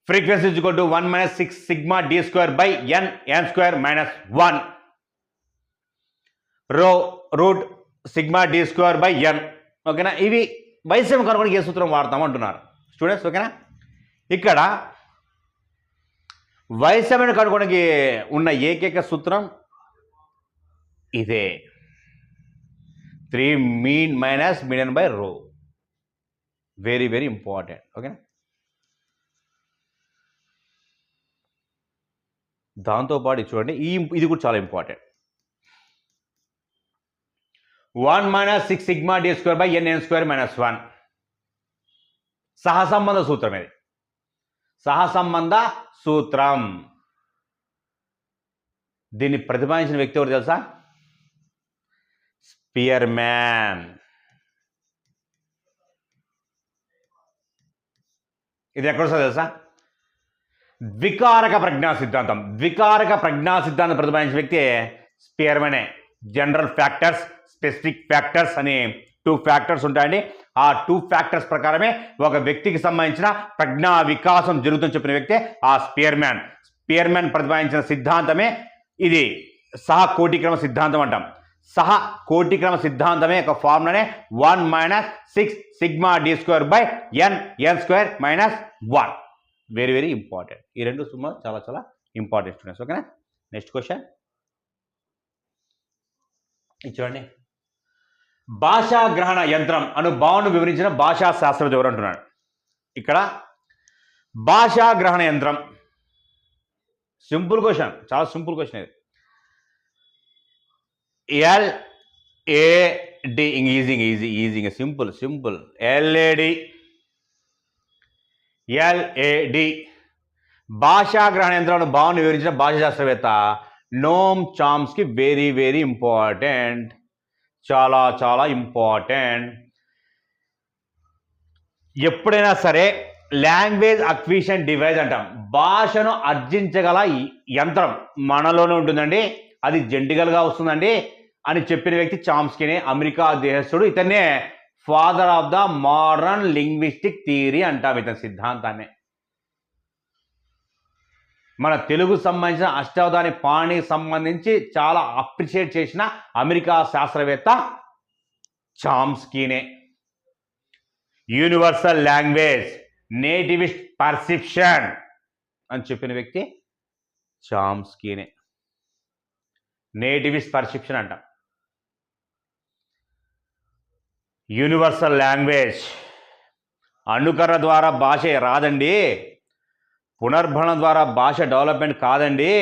frequency is equal to 1 - 6 sigma d² by n² - 1, రో route sigma d² by n. ఓకేనా? ఇవి వైషమ్యం కనుగొనడానికి ఏ సూత్రం వాడతాము అంటున్నారు స్టూడెంట్స్. ఓకేనా? ఇక్కడ వైషమ్యం కనుగొనడానికి ఉన్న ఏకైక సూత్రం ఇదే, 3 mean minus median by rho. Very very important. ఓకేనా? దాంతోపాటు చూడండి, ఇది కూడా చాలా important. 1 - 6 sigma d square by n square minus 1. సహసంబంధ సూత్రం ఇది. సహసంబంధ సూత్రం. దీన్ని ప్రతిపాదించిన వ్యక్తి ఎవరు తెలుసా? స్పియర్మ్యాన్. ఇది ఎక్కడ వస్తుందో తెలుసా? ద్వికారక ప్రజ్ఞా సిద్ధాంతం. ద్వికారక ప్రజ్ఞా సిద్ధాంతం ప్రతిపాదించిన వ్యక్తి స్పియర్మ్యానే. జనరల్ ఫ్యాక్టర్స్, స్పెసిఫిక్ ఫ్యాక్టర్స్ అని 2 ఫ్యాక్టర్స్ ఉంటాయండి. ఆ 2 ఫ్యాక్టర్స్ ప్రకారమే ఒక వ్యక్తికి సంబంధించిన ప్రజ్ఞా వికాసం జరుగుతుందని చెప్పిన వ్యక్తే ఆ స్పియర్మ్యాన్. స్పియర్మ్యాన్ ప్రతిపాదించిన సిద్ధాంతమే ఇది సహకోటిక్రమ సిద్ధాంతం అంటాం. సహకోటిక్రమ సిద్ధాంతమే ఒక ఫార్ములానే 1 - 6 sigma d square by n square minus 1. Very very important. ఈ రెండు సుమా చాలా చాలా ఇంపార్టెంట్ స్టూడెంట్స్. ఓకేనా? నెక్స్ట్ క్వశ్చన్ చూడండి. భాషా గ్రహణ యంత్రం అను భావనను వివరించిన భాషా శాస్త్రవేత్త ఎవరు అంటున్నాడు. ఇక్కడ భాషా గ్రహణ యంత్రం సింపుల్ క్వశ్చన్, చాలా సింపుల్ క్వశ్చన్ ఇది. LAD ఈజీ సింపుల్ LAD భాషా గ్రహణ యంత్రాలను భావన వివరించిన భాషా శాస్త్రవేత్త నోమ్ చామ్స్కీ. వెరీ వెరీ ఇంపార్టెంట్, చాలా చాలా ఇంపార్టెంట్. ఎప్పుడైనా సరే లాంగ్వేజ్ అక్విజిషన్ డివైస్ అంటాం. భాషను అర్జించగల యంత్రం మనలోనే ఉంటుందండి, అది జెంటికల్గా వస్తుందండి అని చెప్పిన వ్యక్తి చామ్స్కీనే. అమెరికా దేశస్థుడు. ఇతన్నే father of the modern linguistic theory అంటాం ఇతని సిద్ధాంతాన్ని. మన తెలుగు సంబంధించిన అష్టావధాని పాణికి సంబంధించి చాలా అప్రిషియేట్ చేసిన అమెరికా శాస్త్రవేత్త చామ్స్కీనే. యూనివర్సల్ లాంగ్వేజ్, నేటివిస్ట్ పర్సెప్షన్ అని చెప్పిన వ్యక్తి చామ్స్కీనే. నేటివిస్ట్ పర్సెప్షన్ అంటాం. యూనివర్సల్ లాంగ్వేజ్ అనుకరణ ద్వారా భాష రాదండి, పునర్భరణం ద్వారా భాష డెవలప్మెంట్ కాదండి,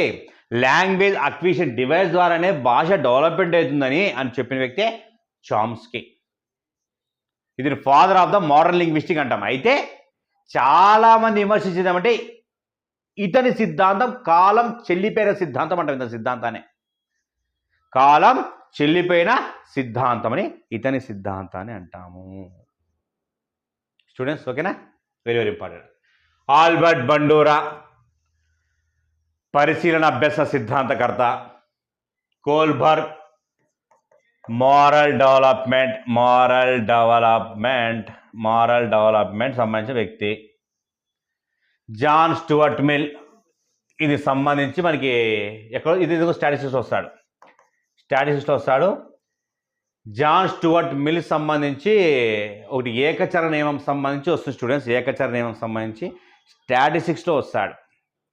లాంగ్వేజ్ అక్విజిషన్ డివైస్ ద్వారానే భాష డెవలప్మెంట్ అవుతుందని అని చెప్పిన వ్యక్తే చామ్స్కీ. ఇది father of the modern linguistic అంటాం. అయితే చాలామంది విమర్శించేదామంటే ఇతని సిద్ధాంతం కాలం చెల్లిపోయిన సిద్ధాంతం అంటాం. ఇతని సిద్ధాంతాన్ని కాలం చెల్లిపోయిన సిద్ధాంతం అని ఇతని సిద్ధాంతాన్ని అంటాము స్టూడెంట్స్. ఓకేనా? Very very important. Albert Bandura పరిశీలన అభ్యాస సిద్ధాంతకర్త. కోల్బర్గ్ మారల్ డెవలప్మెంట్ సంబంధించిన వ్యక్తి. జాన్ స్టూవర్ట్ మిల్ ఇది సంబంధించి మనకి ఎక్కడో ఇది స్టాటిస్టిక్స్ వస్తాడు. జాన్ స్టూవర్ట్ మిల్ సంబంధించి ఒకటి ఏకచర నియమం సంబంధించి వస్తుంది స్టూడెంట్స్. ఏకచర నియమం సంబంధించి స్టాటిస్టిక్స్లో వస్తాడు.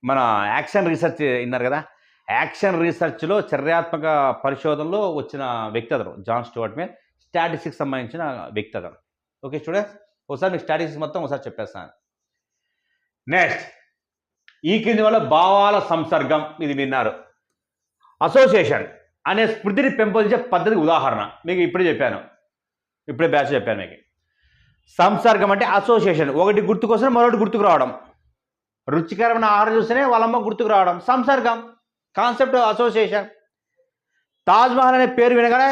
మన యాక్షన్ రీసెర్చ్ విన్నారు కదా, యాక్షన్ రీసెర్చ్లో చర్యాత్మక పరిశోధనలో వచ్చిన వ్యక్తి అతను జాన్ స్టూవర్ట్ మిల్. స్టాటిస్టిక్స్ సంబంధించిన వ్యక్తి అతను. ఓకే స్టూడెంట్స్, ఒకసారి మీకు స్టాటిస్టిక్స్ మొత్తం ఒకసారి చెప్పేస్తాను. నెక్స్ట్, ఈ కింది వల్ల భావాల సంసర్గం ఇది విన్నారు. అసోసియేషన్ అనే స్మృతిని పెంపొందించే పద్ధతి ఉదాహరణ మీకు ఇప్పుడే బ్యాచ్ చెప్పాను మీకు. సంసర్గం అంటే అసోసియేషన్, ఒకటి గుర్తుకొస్తే మరొకటి గుర్తుకు రావడం. రుచికరమైన ఆహారం చూస్తేనే వాళ్ళమ్మ గుర్తుకు రావడం సంసర్గం, కాన్సెప్ట్ అసోసియేషన్. తాజ్మహల్ అనే పేరు వినగానే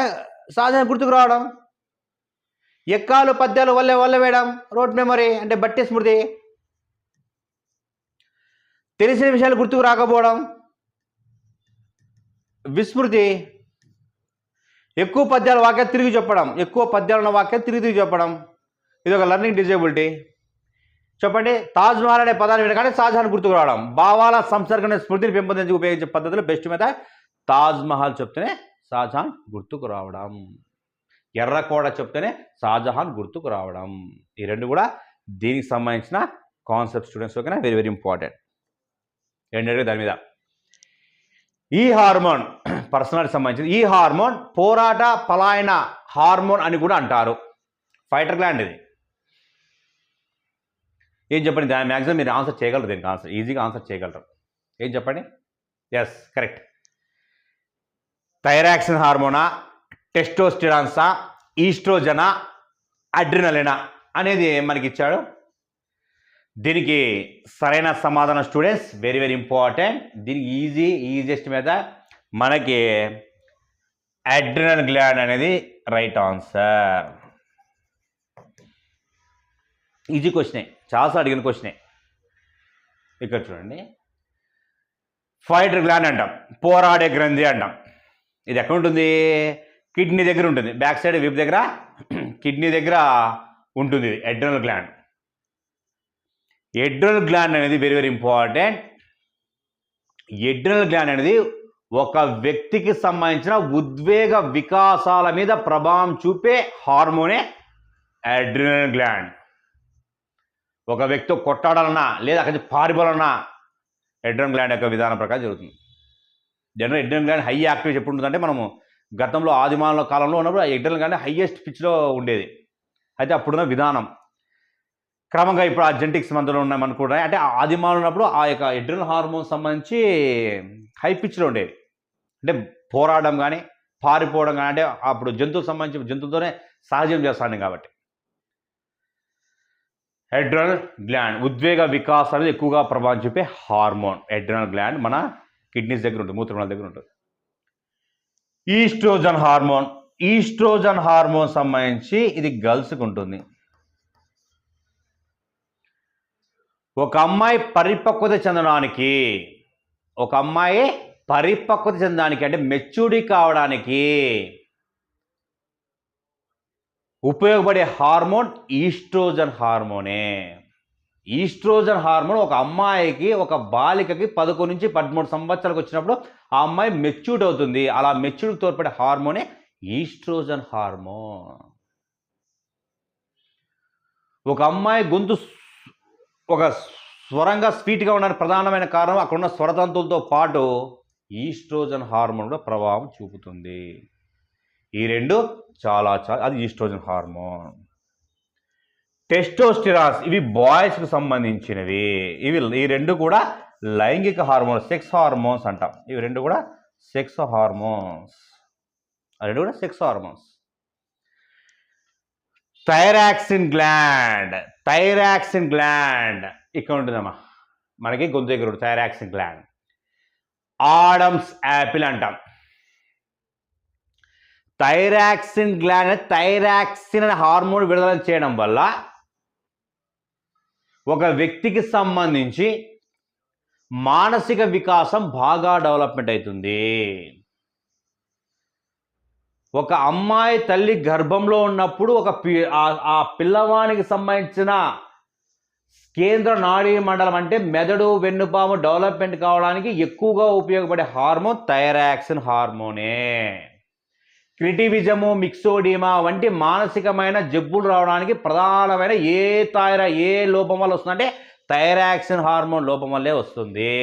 సాధారణ గుర్తుకు రావడం. ఎక్కాలు పద్యాలు వల్ల వేయడం, రోడ్ మెమరీ అంటే బట్టి స్మృతి. తెలిసిన విషయాలు గుర్తుకు రాకపోవడం విస్మృతి. ఎక్కువ పద్యాల వాక్యం తిరిగి చెప్పడం, ఎక్కువ పద్యాలు ఉన్న వాక్యం తిరిగి చెప్పడం, ఇది ఒక లెర్నింగ్ డిజేబిలిటీ. చెప్పండి, తాజ్మహల్ అనే పదాన్ని వినగానే షాజహాన్ గుర్తుకు రావడం. భావాల సంసర్గ స్మృతిని పెంపొందించి ఉపయోగించే పద్ధతిలో బెస్ట్ మెథడ్ తాజ్మహల్ చెప్తేనే షాజహాన్ గుర్తుకు రావడం. ఎర్రకోట చెప్తేనే షాజహాన్ గుర్తుకు రావడం. ఈ రెండు కూడా దీనికి సంబంధించిన కాన్సెప్ట్ స్టూడెంట్స్. ఓకేనా? Very very important. ఏంటంటే దాని మీద ఈ హార్మోన్ పర్సనాలిటీ సంబంధించింది. ఈ హార్మోన్ పోరాట పలాయన హార్మోన్ అని కూడా అంటారు. ఫైటర్ గ్లాండ్ ఇది. ఏం చెప్పండి, దాని మ్యాక్సిమం మీరు ఆన్సర్ చేయగలరు. దీనికి ఆన్సర్ ఈజీగా ఆన్సర్ చేయగలరు. చెప్పండి? Yes, correct. థైరాక్సిన్ హార్మోనా, టెస్టోస్టిరాన్సా, ఈస్ట్రోజనా, అడ్రినలినా అనేది మనకి ఇచ్చాడు. దీనికి సరైన సమాధానం స్టూడెంట్స్ వెరీ వెరీ ఇంపార్టెంట్. దీనికి ఈజియెస్ట్ మీద మనకి అడ్రినల్ గ్లాండ్ అనేది రైట్ ఆన్సర్. ఈజీ క్వశ్చనే, చాలాసార్లు అడిగిన క్వశ్చనే. ఇక్కడ చూడండి, ఫైటర్ గ్లాండ్ అంటాం, పోరాడే గ్రంథి అంటాం. ఇది ఎక్కడ ఉంటుంది? కిడ్నీ దగ్గర ఉంటుంది. బ్యాక్ సైడ్ వీపు దగ్గర కిడ్నీ దగ్గర ఉంటుంది అడ్రినల్ గ్లాండ్. అడ్రినల్ గ్లాండ్ అనేది very very important. Adrenal gland అనేది ఒక వ్యక్తికి సంబంధించిన ఉద్వేగ వికాసాల మీద ప్రభావం చూపే హార్మోనే అడ్రినల్ గ్లాండ్. ఒక వ్యక్తి కొట్టాడాలన్నా లేదా అక్కడి పారిపోవాలన్నా అడ్రినల్ గ్లాండ్ యొక్క విధానం ప్రకారం జరుగుతుంది. అడ్రినల్ గ్లాండ్ హై యాక్టివిటీ ఎప్పుడు ఉంటుందంటే, మనము గతంలో ఆదిమానవ కాలంలో ఉన్నప్పుడు అడ్రినల్ గ్లాండ్ హైయెస్ట్ పిచ్లో ఉండేది. అయితే అప్పుడున్న విధానం క్రమంగా ఇప్పుడు ఆ జెనెటిక్స్ మందులో ఉన్నామనుకుంటున్నాయి. అంటే ఆదిమానవ ఉన్నప్పుడు ఆ యొక్క అడ్రినల్ హార్మోన్ సంబంధించి హై పిచ్లో ఉండేది. అంటే పోరాడడం కానీ పారిపోవడం కానీ, అంటే అప్పుడు జంతువుకు సంబంధించి జంతువుతోనే సహజం చేస్తాను కాబట్టి. అడ్రినల్ గ్లాండ్ ఉద్వేగ వికాసాలు ఎక్కువగా ప్రభావం చూపే హార్మోన్ అడ్రినల్ గ్లాండ్ మన కిడ్నీస్ దగ్గర ఉంటుంది, మూత్రనాళ దగ్గర ఉంటుంది. ఈస్ట్రోజన్ హార్మోన్ సంబంధించి ఇది గర్ల్స్కి ఉంటుంది. ఒక అమ్మాయి పరిపక్వత చెందడానికి అంటే మెచ్యూరిటీ కావడానికి ఉపయోగపడే హార్మోన్ ఈస్ట్రోజన్ హార్మోనే. ఈస్ట్రోజన్ హార్మోన్ ఒక అమ్మాయికి, ఒక బాలికకి 11 నుంచి 13 సంవత్సరాలకు వచ్చినప్పుడు ఆ అమ్మాయి మెచ్యూర్డ్ అవుతుంది. అలా మెచ్యూర్డ్కి తోడ్పడే హార్మోనే ఈస్ట్రోజన్ హార్మోన్. ఒక అమ్మాయి గొంతు ఒక స్వరంగా స్వీట్గా ఉండడానికి ప్రధానమైన కారణం అక్కడున్న స్వరతంతులతో పాటు ఈస్ట్రోజన్ హార్మోన్ కూడా ప్రభావం చూపుతుంది. ఈ రెండు చాలా అది ఈస్ట్రోజన్ హార్మోన్. టెస్టోస్టిరాన్స్ ఇవి బాయ్స్కి సంబంధించినవి. ఈ రెండు కూడా లైంగిక హార్మోన్స్, సెక్స్ హార్మోన్స్ అంటాం. ఇవి రెండు కూడా సెక్స్ హార్మోన్స్. థైరాక్సిన్ గ్లాండ్ ఇక్కడ ఉంటుందమ్మా, మనకి గొంతు దగ్గర ఉంటుంది థైరాక్సిన్ గ్లాండ్. ఆడమ్స్ యాపిల్ అంటాం. థైరాక్సిన్ గ్లాండ్ థైరాక్సిన్ అనే హార్మోన్ విడుదల చేయడం వల్ల ఒక వ్యక్తికి సంబంధించి మానసిక వికాసం బాగా డెవలప్మెంట్ అవుతుంది. ఒక అమ్మాయి తల్లి గర్భంలో ఉన్నప్పుడు ఆ పిల్లవానికి సంబంధించిన కేంద్ర నాడీ మండలం అంటే మెదడు, వెన్నుపాము డెవలప్మెంట్ కావడానికి ఎక్కువగా ఉపయోగపడే హార్మోన్ థైరాక్సిన్ హార్మోనే. క్రిటివిజము, మిక్సోడిమా వంటి మానసికమైన జబ్బులు రావడానికి ప్రధానమైన ఏ లోపం వల్ల వస్తుందంటే థైరాక్సిన్ హార్మోన్ లోపం వల్లే వస్తుంది.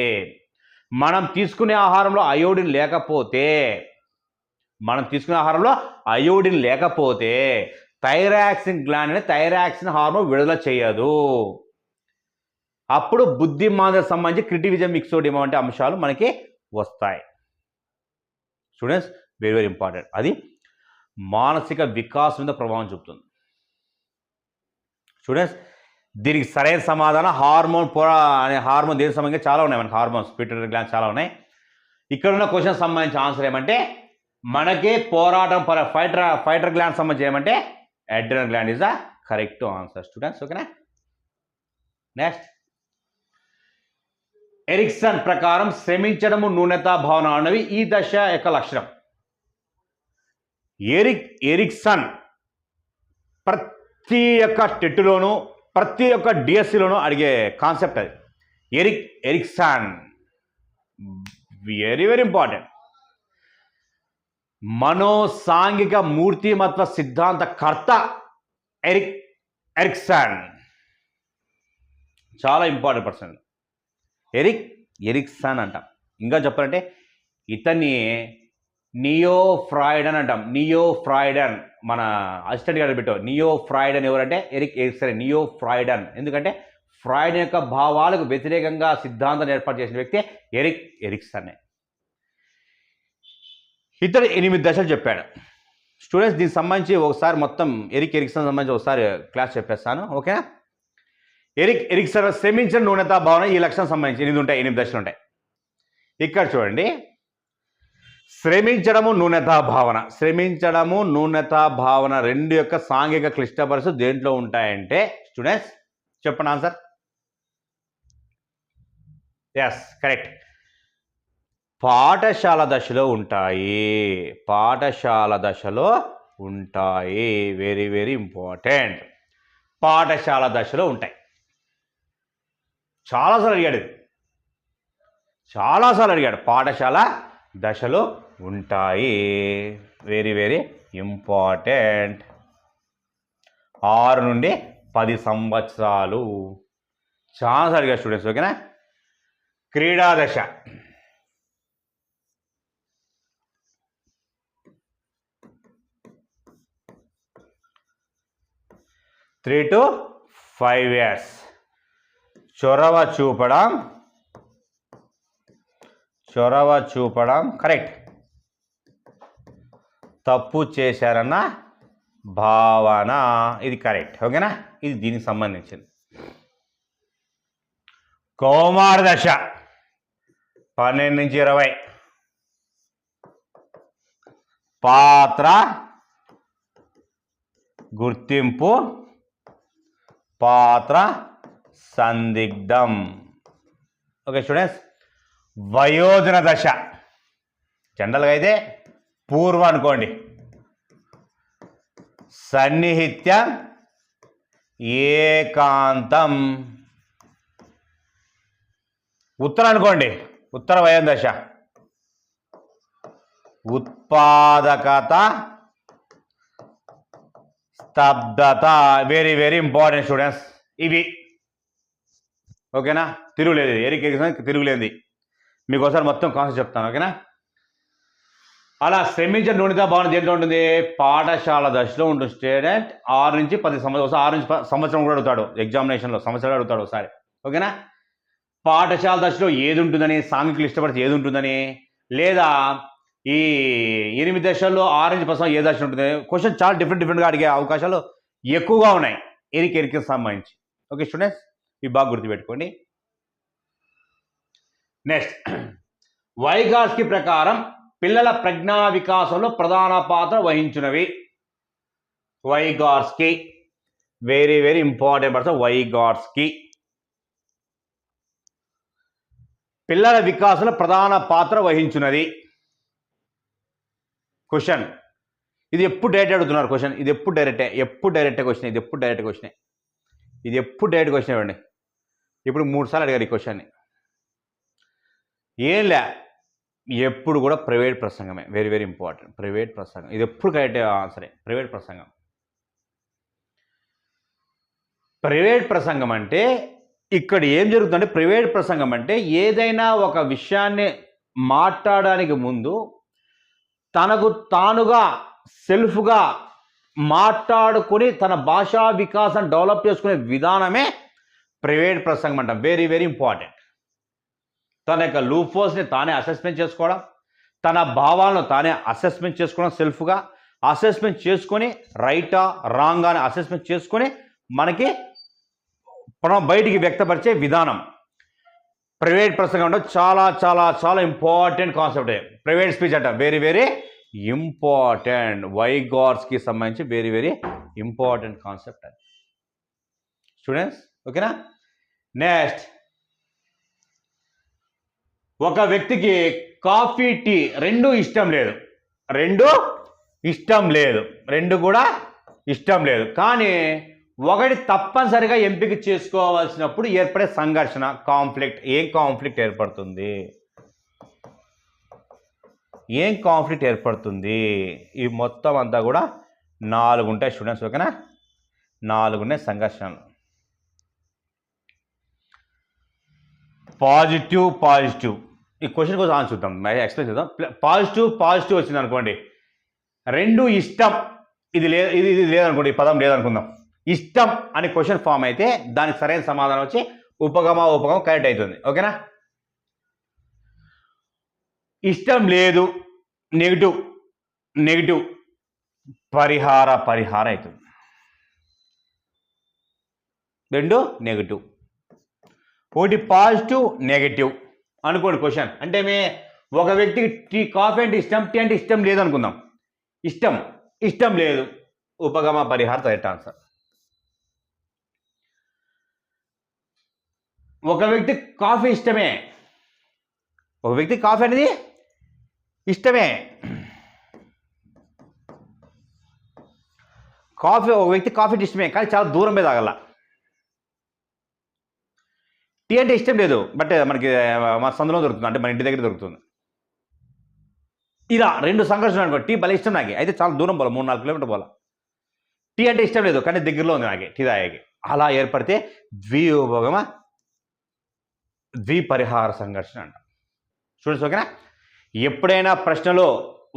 మనం తీసుకునే ఆహారంలో అయోడిన్ లేకపోతే థైరాక్సిన్ గ్లాండ్ అనేది థైరాక్సిన్ హార్మోన్ విడుదల చేయదు. అప్పుడు బుద్ధిమాంద్యతకు సంబంధించి క్రిటివిజం, మిక్సోడిమా వంటి అంశాలు మనకి వస్తాయి. Students very very important. అది మానసిక వికాసం మీద ప్రభావం చూపుతుంది. స్టూడెంట్స్ దీనికి సరైన సమాధానం హార్మోన్ అనే హార్మోన్ దేనికి సంబంధించి చాలా ఉన్నాయి. మనకి హార్మోన్స్ పిట్యూటరీ గ్లాండ్ చాలా ఉన్నాయి. ఇక్కడ ఉన్న క్వశ్చన్ సంబంధించిన ఆన్సర్ ఏమంటే మనకి పోరాటం ఫైటర్ గ్లాండ్ సంబంధించి ఏమంటే adrenal gland is the correct answer students. ఓకేనా? నెక్స్ట్, ఎరిక్సన్ ప్రకారం శ్రమించడము, న్యూనతా భావన అన్నవి ఈ దశ యొక్క లక్షణం. ఎరిక్సన్ ప్రతి ఒక్క టెట్టులోనూ ప్రతి ఒక్క డిఎస్సిలోనూ అడిగే కాన్సెప్ట్ అది. Erikson very very important. మనోసాంఘిక మూర్తిమత్వ సిద్ధాంత కర్త ఎరిక్సన్. చాలా ఇంపార్టెంట్ పర్సన్ ఎరిక్సన్ అంటాం. ఇంకా చెప్పాలంటే ఇతన్ని నియో ఫ్రాయిడన్ అంటాం. నియో ఫ్రాయిడన్ మన అసిస్టెంట్ గారు పెట్టావు. నియో ఫ్రాయిడన్ ఎవరంటే ఎరిక్సన్. నియో ఫ్రాయిడన్ ఎందుకంటే ఫ్రాయిడ్ యొక్క భావాలకు వ్యతిరేకంగా సిద్ధాంతాన్ని ఏర్పాటు చేసిన వ్యక్తి ఎరిక్సన్. ఇతడు 8 దశలు చెప్పాడు. స్టూడెంట్స్ దీనికి సంబంధించి ఒకసారి మొత్తం ఎరిక్సన్ సంబంధించి ఒకసారి క్లాస్ చెప్పేస్తాను. ఓకేనా? ఎరిక్సన్ శ్రమించడం న్యూనతా భావన ఈ లక్షణం సంబంధించి 8 దశలు ఉంటాయి. ఇక్కడ చూడండి, శ్రమించడము న్యూనతా భావన రెండు యొక్క సాంఘిక క్లిష్ట పరిస్థితులు దేంట్లో ఉంటాయంటే స్టూడెంట్స్ చెప్పండి ఆన్సర్. Yes, correct. పాఠశాల దశలో ఉంటాయి. Very very important. పాఠశాల దశలో ఉంటాయి. చాలాసార్లు అడిగాడు. పాఠశాల దశలో ఉంటాయి. Very very important. 6 నుండి 10 సంవత్సరాలు చాలాసార్లు అడిగాడు స్టూడెంట్స్. ఓకేనా? క్రీడా దశ 3 to 5 years. చొరవ చూపడం కరెక్ట్. తప్పు చేశారన్న భావన ఇది కరెక్ట్. ఓకేనా? ఇది దీనికి సంబంధించింది. కౌమార దశ 12 నుంచి 20. పాత్ర గుర్తింపు, పాత్ర సందిగ్ధం. Okay students. వయోజన దశ జనరల్గా అయితే పూర్వ అనుకోండి. సన్నిహిత్యం, ఏకాంతం. ఉత్తర అనుకోండి, ఉత్తర వయోజన దశ. ఉత్పాదకత, స్తబ్దత. వెరీ వెరీ ఇంపార్టెంట్ స్టూడెంట్స్ ఇవి. ఓకేనా? తిరుగులేదు, తిరుగులేదు. మీకు ఒకసారి మొత్తం కాన్సెప్ట్ చెప్తాను. ఓకేనా? అలా శ్రమించిన న్యూనతా భావన దేంట్లో ఉంటుంది? పాఠశాల దశలో ఉంటుంది స్టూడెంట్. 6 నుంచి 10 సంవత్సరం, 6 నుంచి సంవత్సరం కూడా అడుగుతాడు ఎగ్జామినేషన్లో, సంవత్సరాలు అడుగుతాడు ఒకసారి. ఓకేనా? పాఠశాల దశలో ఏది ఉంటుందని, సాంఘిక ఇష్టపడితే ఏది ఉంటుందని, లేదా ఈ 8 దశల్లో 6 నుంచి 10 ఏ దశ ఉంటుంది? క్వశ్చన్ చాలా డిఫరెంట్గా అడిగే అవకాశాలు ఎక్కువగా ఉన్నాయి ఎరిక్కి సంబంధించి. ఓకే స్టూడెంట్స్, ఇవి బాగా గుర్తుపెట్టుకోండి. నెక్స్ట్, వైగాట్స్కి ప్రకారం పిల్లల ప్రజ్ఞా వికాసంలో ప్రధాన పాత్ర వహించినవి. Vygotsky very very important person. Vygotsky పిల్లల వికాసంలో ప్రధాన పాత్ర వహించినది. క్వశ్చన్ ఇది ఎప్పుడు డైరెక్ట్ అడుగుతున్నారు క్వశ్చన్. ఇది ఎప్పుడు డైరెక్ట్ క్వశ్చన్. ఇది ఎప్పుడు డైరెక్ట్ క్వశ్చన్ ఇవ్వండి. ఇప్పుడు 3 సార్లు అడిగారు ఈ క్వశ్చన్ని. ఏం లే, ఎప్పుడు కూడా ప్రైవేట్ ప్రసంగమే. Very very important. ప్రైవేట్ ప్రసంగం ఇది ఎప్పుడు కరెక్ట్ ఆన్సరే. ప్రైవేట్ ప్రసంగం అంటే ఇక్కడ ఏం జరుగుతుందంటే, ప్రైవేట్ ప్రసంగం అంటే ఏదైనా ఒక విషయాన్ని మాట్లాడడానికి ముందు తనకు తానుగా సెల్ఫ్గా మాట్లాడుకుని తన భాషా వికాసం డెవలప్ చేసుకునే విధానమే ప్రైవేట్ ప్రసంగం అంట. Very very important. తన యొక్క లూఫోస్ని తానే అసెస్మెంట్ చేసుకోవడం, తన భావాలను తానే అసెస్మెంట్ చేసుకోవడం, సెల్ఫ్గా అసెస్మెంట్ చేసుకొని రైటా రాంగ్ అని అసెస్మెంట్ చేసుకొని మనకి బయటికి వ్యక్తపరిచే విధానం ప్రైవేట్ ప్రసంగం అంటే చాలా చాలా చాలా ఇంపార్టెంట్ కాన్సెప్ట్. ప్రైవేట్ స్పీచ్ అంట వెరీ వెరీ ఇంపార్టెంట్. వైగాట్స్కి సంబంధించి వెరీ వెరీ ఇంపార్టెంట్ కాన్సెప్ట్ అది స్టూడెంట్స్. ఓకేనా? నెక్స్ట్, ఒక వ్యక్తికి కాఫీ, టీ రెండు కూడా ఇష్టం లేదు. కానీ ఒకటి తప్పనిసరిగా ఎంపిక చేసుకోవాల్సినప్పుడు ఏర్పడే సంఘర్షణ, కాన్ఫ్లిక్ట్. ఏం కాన్ఫ్లిక్ట్ ఏర్పడుతుంది? ఈ మొత్తం అంతా కూడా 4 ఉంటాయి స్టూడెంట్స్. ఓకేనా? 4 ఉన్నాయి సంఘర్షణలు. పాజిటివ్. ఈ క్వశ్చన్ కోసం ఆన్సర్ చూద్దాం, ఎక్స్ప్లెయిన్ చేద్దాం. పాజిటివ్ వచ్చింది అనుకోండి, రెండు ఇష్టం, ఇది లేదనుకోండి, ఈ పదం లేదనుకుందాం. ఇష్టం అని క్వశ్చన్ ఫామ్ అయితే దానికి సరైన సమాధానం వచ్చి ఉపగమ కరెక్ట్ అవుతుంది. ఓకేనా? ఇష్టం లేదు నెగిటివ్, పరిహార అవుతుంది. 2 నెగిటివ్, 1 పాజిటివ్ నెగిటివ్ అనుకోండి క్వశ్చన్. అంటే ఒక వ్యక్తికి కాఫీ అంటే ఇష్టం, టీ అంటే ఇష్టం లేదు అనుకుందాం. ఇష్టం లేదు, ఉపగమ పరిహార రైట్ ఆన్సర్. ఒక వ్యక్తి కాఫీ ఇష్టమే, ఒక వ్యక్తి కాఫీ అనేది ఇష్టమే, ఒక వ్యక్తి కాఫీ ఇష్టమే కానీ చాలా దూరం మీద తాగల. టీ అంటే ఇష్టం లేదు, బట్ మనకి మా సందులో దొరుకుతుంది, అంటే మన ఇంటి దగ్గర దొరుకుతుంది. ఇలా 2 సంఘర్షణ అనుకో. టీ భలే ఇష్టం నాకు, అయితే చాలా దూరం పోవాలి, 3-4 కిలోమీటర్ పోవాలి. టీ అంటే ఇష్టం లేదు కానీ దగ్గరలో ఉంది నాకు టీ తాగేకి. అలా ఏర్పడితే ద్విపరిహార సంఘర్షణ అంట. స్టూడెంట్స్ ఓకేనా? ఎప్పుడైనా ప్రశ్నలో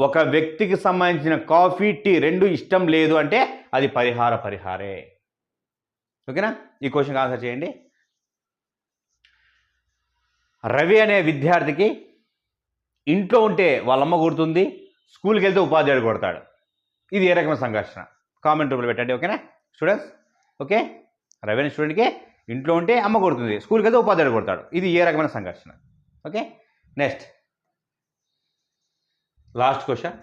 ఒక వ్యక్తికి సంబంధించిన కాఫీ, టీ 2 ఇష్టం లేదు అంటే అది పరిహారే. ఓకేనా? ఈ క్వశ్చన్కి ఆన్సర్ చేయండి. రవి అనే విద్యార్థికి ఇంట్లో ఉంటే వాళ్ళమ్మ కొడుతుంది, స్కూల్కి వెళ్తే ఉపాధ్యాయుడు కొడతాడు. ఇది ఏ రకమైన సంఘర్షణ? కామెంట్ రూపంలో పెట్టండి. ఓకేనా స్టూడెంట్స్? ఓకే, రవి అనే స్టూడెంట్కి ఇంట్లో ఉంటే అమ్మ కొడుతుంది, స్కూల్కి వెళ్తే ఉపాధ్యాయుడు కొడతాడు. ఇది ఏ రకమైన సంఘర్షణ? Okay, next last question.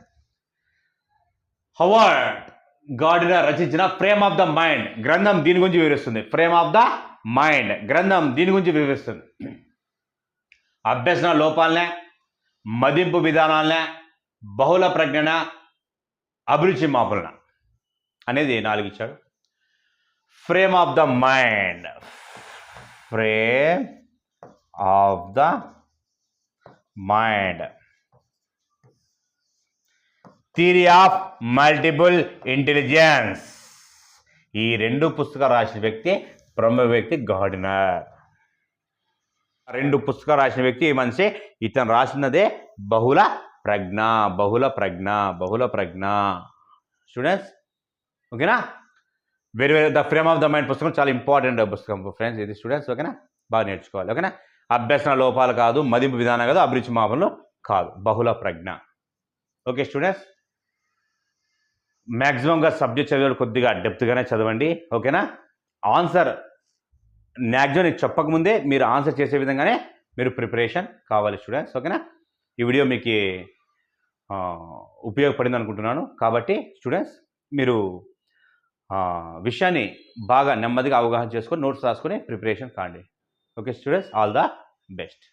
Howard Gardner రచించిన ఫ్రేమ్ ఆఫ్ ద మైండ్ గ్రంథం దీని గురించి వివరిస్తుంది. ఫ్రేమ్ ఆఫ్ ద మైండ్ గ్రంథం దీని గురించి వివరిస్తుంది. అభ్యసన లోపాలనే, మదింపు విధానాలనే, బహుళ ప్రజ్ఞన, అభిరుచి మాపులన అనేది 4 ఇచ్చాడు. Frame of the mind, frame of the mind, theory of multiple intelligence. ఈ 2 పుస్తకాలు రాసిన వ్యక్తి ప్రముఖ వ్యక్తి గార్డినర్. 2 పుస్తకాలు రాసిన వ్యక్తి ఈ మనిషి. ఇతను రాసినదే బహుళ ప్రజ్ఞ. స్టూడెంట్స్ ఓకేనా? వేరే the frame of the mind పుస్తకం చాలా ఇంపార్టెంట్ పుస్తకం ఫ్రెండ్స్ ఇది. స్టూడెంట్స్ ఓకేనా? బాగా నేర్చుకోవాలి. ఓకేనా? అభ్యసన లోపాలు కాదు, మదింపు విధానం కాదు, అభిరుచి మాపనలు కాదు, బహుళ ప్రజ్ఞ. ఓకే స్టూడెంట్స్, మ్యాక్సిమంగా సబ్జెక్ట్ చదివాడు కొద్దిగా డెప్త్గానే చదవండి. ఓకేనా? ఆన్సర్ మ్యాక్సిమం నేను చెప్పకముందే మీరు ఆన్సర్ చేసే విధంగానే మీరు ప్రిపరేషన్ కావాలి స్టూడెంట్స్. ఓకేనా? ఈ వీడియో మీకు ఉపయోగపడింది అనుకుంటున్నాను. కాబట్టి స్టూడెంట్స్ మీరు విషయాన్ని బాగా నెమ్మదిగా అవగాహన చేసుకొని నోట్స్ రాసుకొని ప్రిపరేషన్ కాండి. Okay students, all the best.